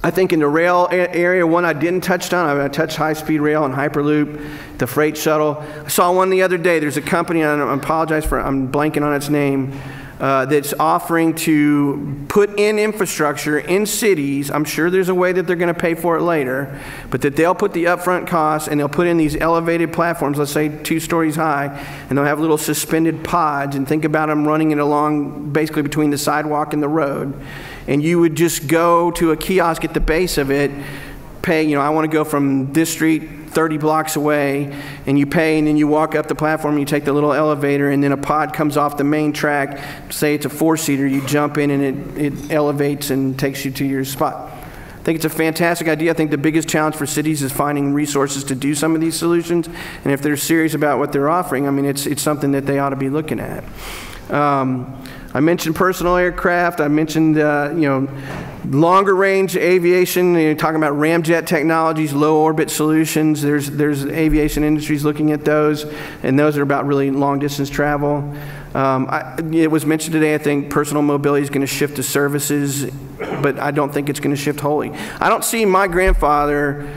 [SPEAKER 2] I think in the rail area, one I didn't touch on, I touched high-speed rail and Hyperloop, the freight shuttle. I saw one the other day. There's a company, and I apologize for, I'm blanking on its name, that's offering to put in infrastructure in cities. I'm sure there's a way that they're going to pay for it later, but that they'll put the upfront costs and they'll put in these elevated platforms, let's say 2 stories high, and they'll have little suspended pods, and think about them running it along basically between the sidewalk and the road. And you would just go to a kiosk at the base of it, pay, you know, I want to go from this street 30 blocks away, and you pay, and then you walk up the platform, and you take the little elevator, and then a pod comes off the main track. Say it's a 4-seater, you jump in, and it elevates and takes you to your spot. I think it's a fantastic idea. I think the biggest challenge for cities is finding resources to do some of these solutions, and if they're serious about what they're offering, I mean, it's something that they ought to be looking at. I mentioned personal aircraft. I mentioned, you know, longer range aviation. You're talking about ramjet technologies, low orbit solutions. There's aviation industries looking at those, and those are about really long distance travel. It was mentioned today, I think personal mobility is going to shift to services, but I don't think it's going to shift wholly. I don't see my grandfather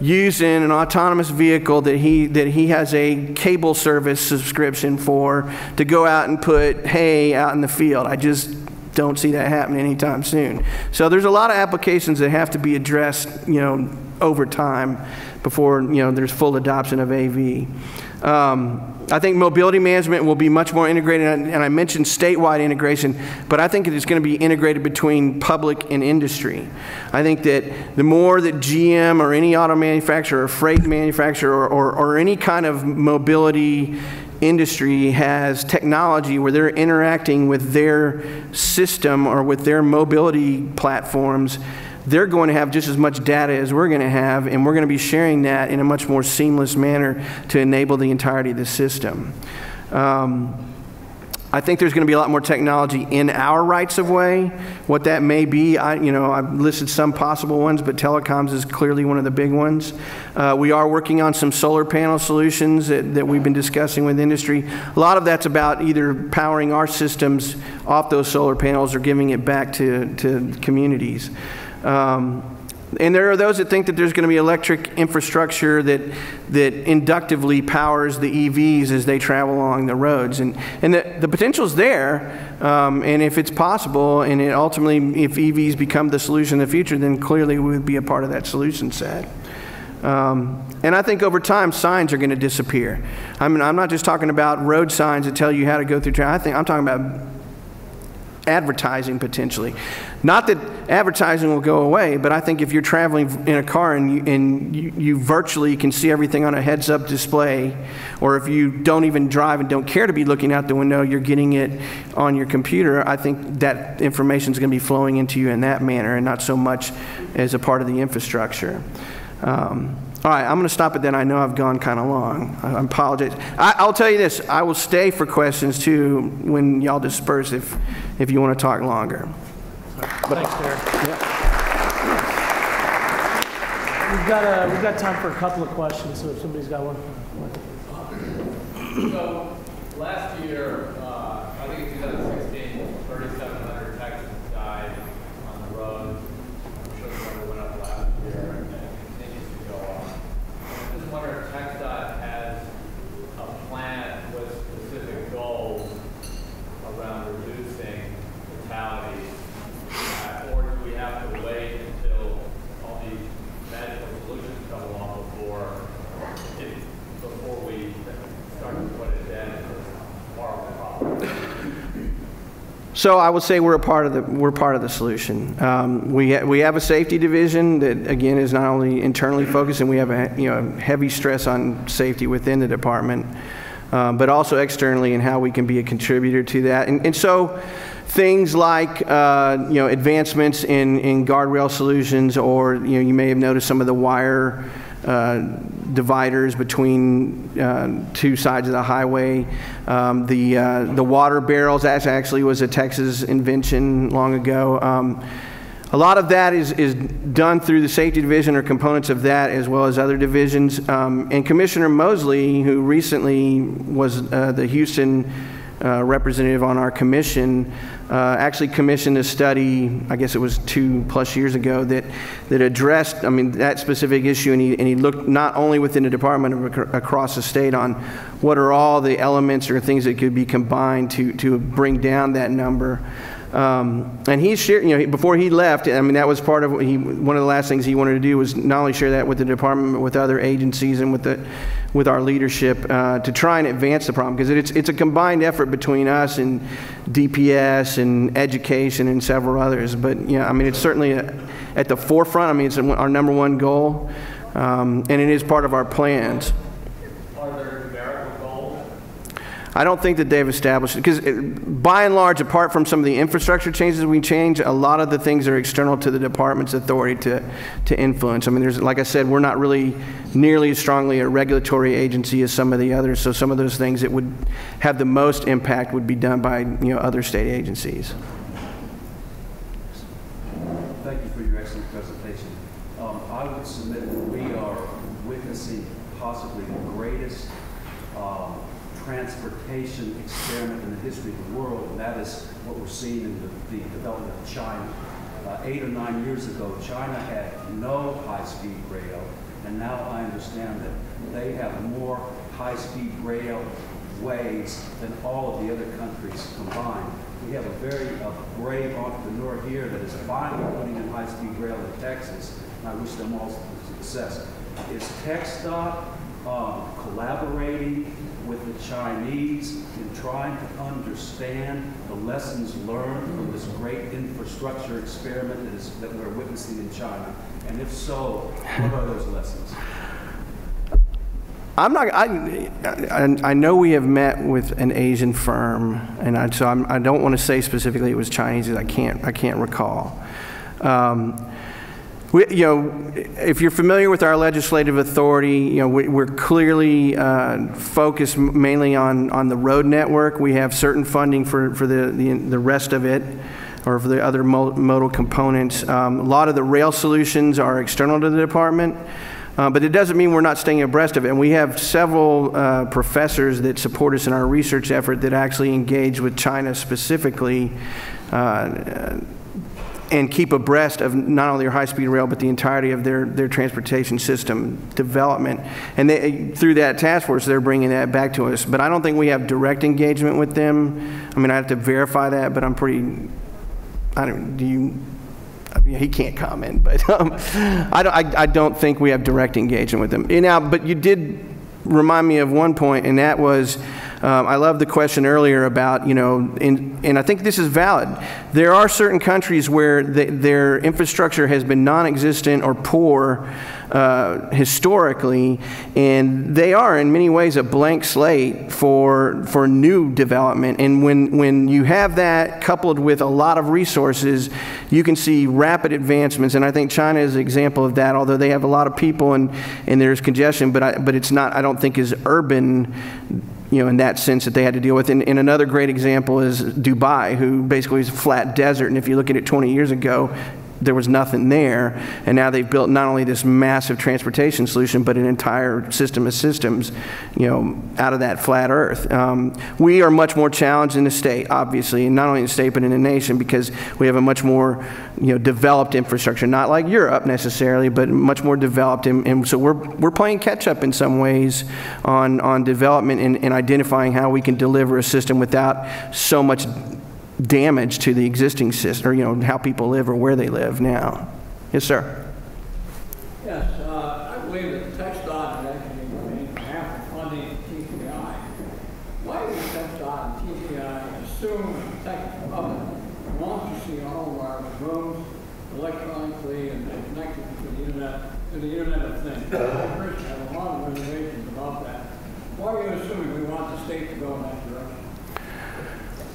[SPEAKER 2] using an autonomous vehicle that he has a cable service subscription for to go out and put hay out in the field. I just don't see that happening anytime soon. So there's a lot of applications that have to be addressed, you know, over time before, you know, there's full adoption of AV. I think mobility management will be much more integrated, and I mentioned statewide integration, but I think it is going to be integrated between public and industry. I think that the more that GM or any auto manufacturer or freight manufacturer or any kind of mobility industry has technology where they're interacting with their system or with their mobility platforms, they're going to have just as much data as we're going to have, and we're going to be sharing that in a much more seamless manner to enable the entirety of the system. I think there's going to be a lot more technology in our rights of way. What that may be, you know, I've listed some possible ones, but telecoms is clearly one of the big ones. We are working on some solar panel solutions that we've been discussing with industry. A lot of that's about either powering our systems off those solar panels or giving it back to communities. And there are those that think that there's going to be electric infrastructure that inductively powers the EVs as they travel along the roads. And the potential's there, and if it's possible, and it ultimately, if EVs become the solution in the future, then clearly we would be a part of that solution set. And I think over time, signs are going to disappear. I mean, I'm not just talking about road signs that tell you how to go through traffic. I'm talking about advertising potentially. Not that advertising will go away, but I think if you're traveling in a car and you virtually can see everything on a heads-up display, or if you don't even drive and don't care to be looking out the window, you're getting it on your computer, I think that information is going to be flowing into you in that manner and not so much as a part of the infrastructure. All right, I'm going to stop it then. I know I've gone kind of long. I apologize. I'll tell you this. I will stay for questions, too, when y'all disperse if you want to talk longer.
[SPEAKER 1] Thanks, Derek.
[SPEAKER 2] Yeah.
[SPEAKER 1] We've got time for a couple of questions, so if somebody's got one.
[SPEAKER 3] So last year, I think in 2016, 3,700 Texans died on the road. I'm sure the number went up last year and it continues to go up. I just wonder if TxDOT has a plan with specific goals around reducing fatalities, or do we have to wait until all these medical solutions come along before we start to put it down as part of the problem?
[SPEAKER 2] So I would say we're part of the solution. We have a safety division that again is not only internally focused, and we have a heavy stress on safety within the department. but also externally in how we can be a contributor to that. And so things like advancements in guardrail solutions, or you may have noticed some of the wire dividers between two sides of the highway. The water barrels, that actually was a Texas invention long ago. A lot of that is done through the safety division or components of that, as well as other divisions. And Commissioner Mosley, who recently was the Houston representative on our commission, actually commissioned a study, I guess it was 2+ years ago, that addressed, that specific issue, and he looked not only within the department, but across the state on what are all the elements or things that could be combined to bring down that number. And he shared, before he left, that was part of one of the last things he wanted to do was not only share that with the department, but with other agencies and with our leadership to try and advance the problem, because it's a combined effort between us and DPS and education and several others. But it's certainly at the forefront. It's our #1 goal, and it is part of our plans.
[SPEAKER 3] Are there numerical goals?
[SPEAKER 2] I don't think that they've established it, because by and large, apart from some of the infrastructure changes we change, a lot of the things are external to the department's authority to influence. There's, like I said, we're not really nearly as strongly a regulatory agency as some of the others, so some of those things that would have the most impact would be done by other state agencies.
[SPEAKER 4] Thank you for your excellent presentation. I would submit that we are witnessing possibly the greatest transportation experiment in the history of the world, and that is what we're seeing in the development of China. 8 or 9 years ago, China had no high-speed rail, and now I understand that they have more high-speed rail ways than all of the other countries combined. We have a very brave entrepreneur here that is finally putting in high-speed rail in Texas, and I wish them all success. Is TxDOT collaborating with the Chinese in trying to understand the lessons learned from this great infrastructure experiment that we're witnessing in China? And if so, what are those lessons?
[SPEAKER 2] I know we have met with an Asian firm, and I don't want to say specifically it was Chinese, I can't recall. If you're familiar with our legislative authority, we're clearly focused mainly on the road network. We have certain funding for the rest of it, or for the other modal components. A lot of the rail solutions are external to the department, but it doesn't mean we're not staying abreast of it. And we have several professors that support us in our research effort that actually engage with China specifically, and keep abreast of not only their high-speed rail, but the entirety of their transportation system development. And through that task force, they're bringing that back to us. But I don't think we have direct engagement with them. I have to verify that, but I'm pretty, he can't comment, but I don't think we have direct engagement with them. But you did remind me of one point, and that was, I love the question earlier about, and I think this is valid. There are certain countries where their infrastructure has been non-existent or poor historically, and they are in many ways a blank slate for new development. And when you have that coupled with a lot of resources, you can see rapid advancements. And I think China is an example of that, although they have a lot of people and there's congestion, but it's not, I don't think, as urban, in that sense that they had to deal with. And another great example is Dubai, who basically is a flat desert. And if you look at it 20 years ago, there was nothing there. And now they've built not only this massive transportation solution, but an entire system of systems, out of that flat earth. We are much more challenged in the state, obviously, and not only in the state, but in the nation, because we have a much more, developed infrastructure, not like Europe necessarily, but much more developed. And so we're playing catch up in some ways on development and identifying how we can deliver a system without so much damage to the existing system, or how people live or where they live now. Yes, sir.
[SPEAKER 5] Yes, I believe that TxDOT is actually paying half the funding of TCI. Why does TxDOT and TCI assume that the Texas public wants to see all of our roads electronically and connected to the Internet of Things? I personally have a lot of reservations about that. Why are you assuming we want the state to go in that direction?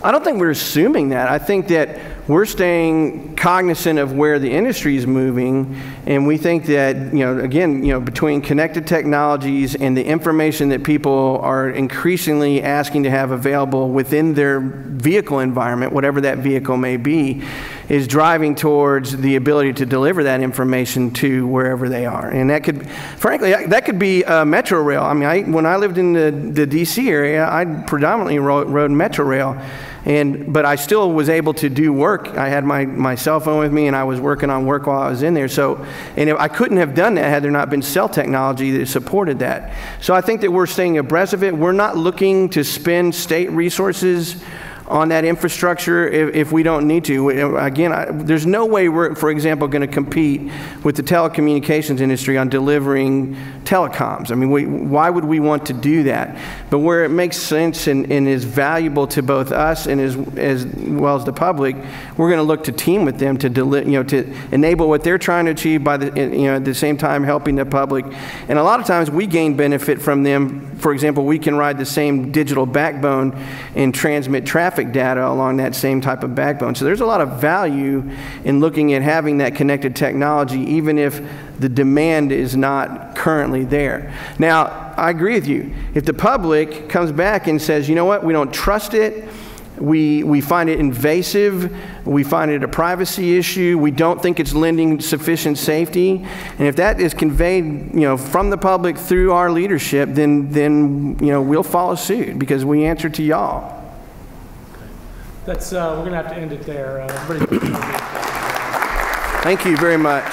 [SPEAKER 2] I don't think we're assuming that. I think that we're staying cognizant of where the industry is moving, and we think that, again, between connected technologies and the information that people are increasingly asking to have available within their vehicle environment, whatever that vehicle may be, is driving towards the ability to deliver that information to wherever they are. And that could, frankly, that could be Metro Rail. I mean, when I lived in the DC area, I predominantly rode Metro Rail. But I still was able to do work. I had my cell phone with me, and I was working on work while I was in there. So, and I couldn't have done that had there not been cell technology that supported that. So I think that we're staying abreast of it. We're not looking to spend state resources on that infrastructure if we don't need to. Again, there's no way we're, for example, going to compete with the telecommunications industry on delivering telecoms. I mean, why would we want to do that? But where it makes sense and is valuable to both us and as well as the public, we're going to look to team with them to to enable what they're trying to achieve by at the same time helping the public. And a lot of times we gain benefit from them. For example, we can ride the same digital backbone and transmit traffic data along that same type of backbone. So there's a lot of value in looking at having that connected technology, even if the demand is not currently there. Now, I agree with you. If the public comes back and says, you know what, we don't trust it, we find it invasive, we find it a privacy issue, we don't think it's lending sufficient safety, and if that is conveyed, from the public through our leadership, then we'll follow suit because we answer to y'all.
[SPEAKER 1] That's we're going to have to end it there.
[SPEAKER 2] Thank you very much.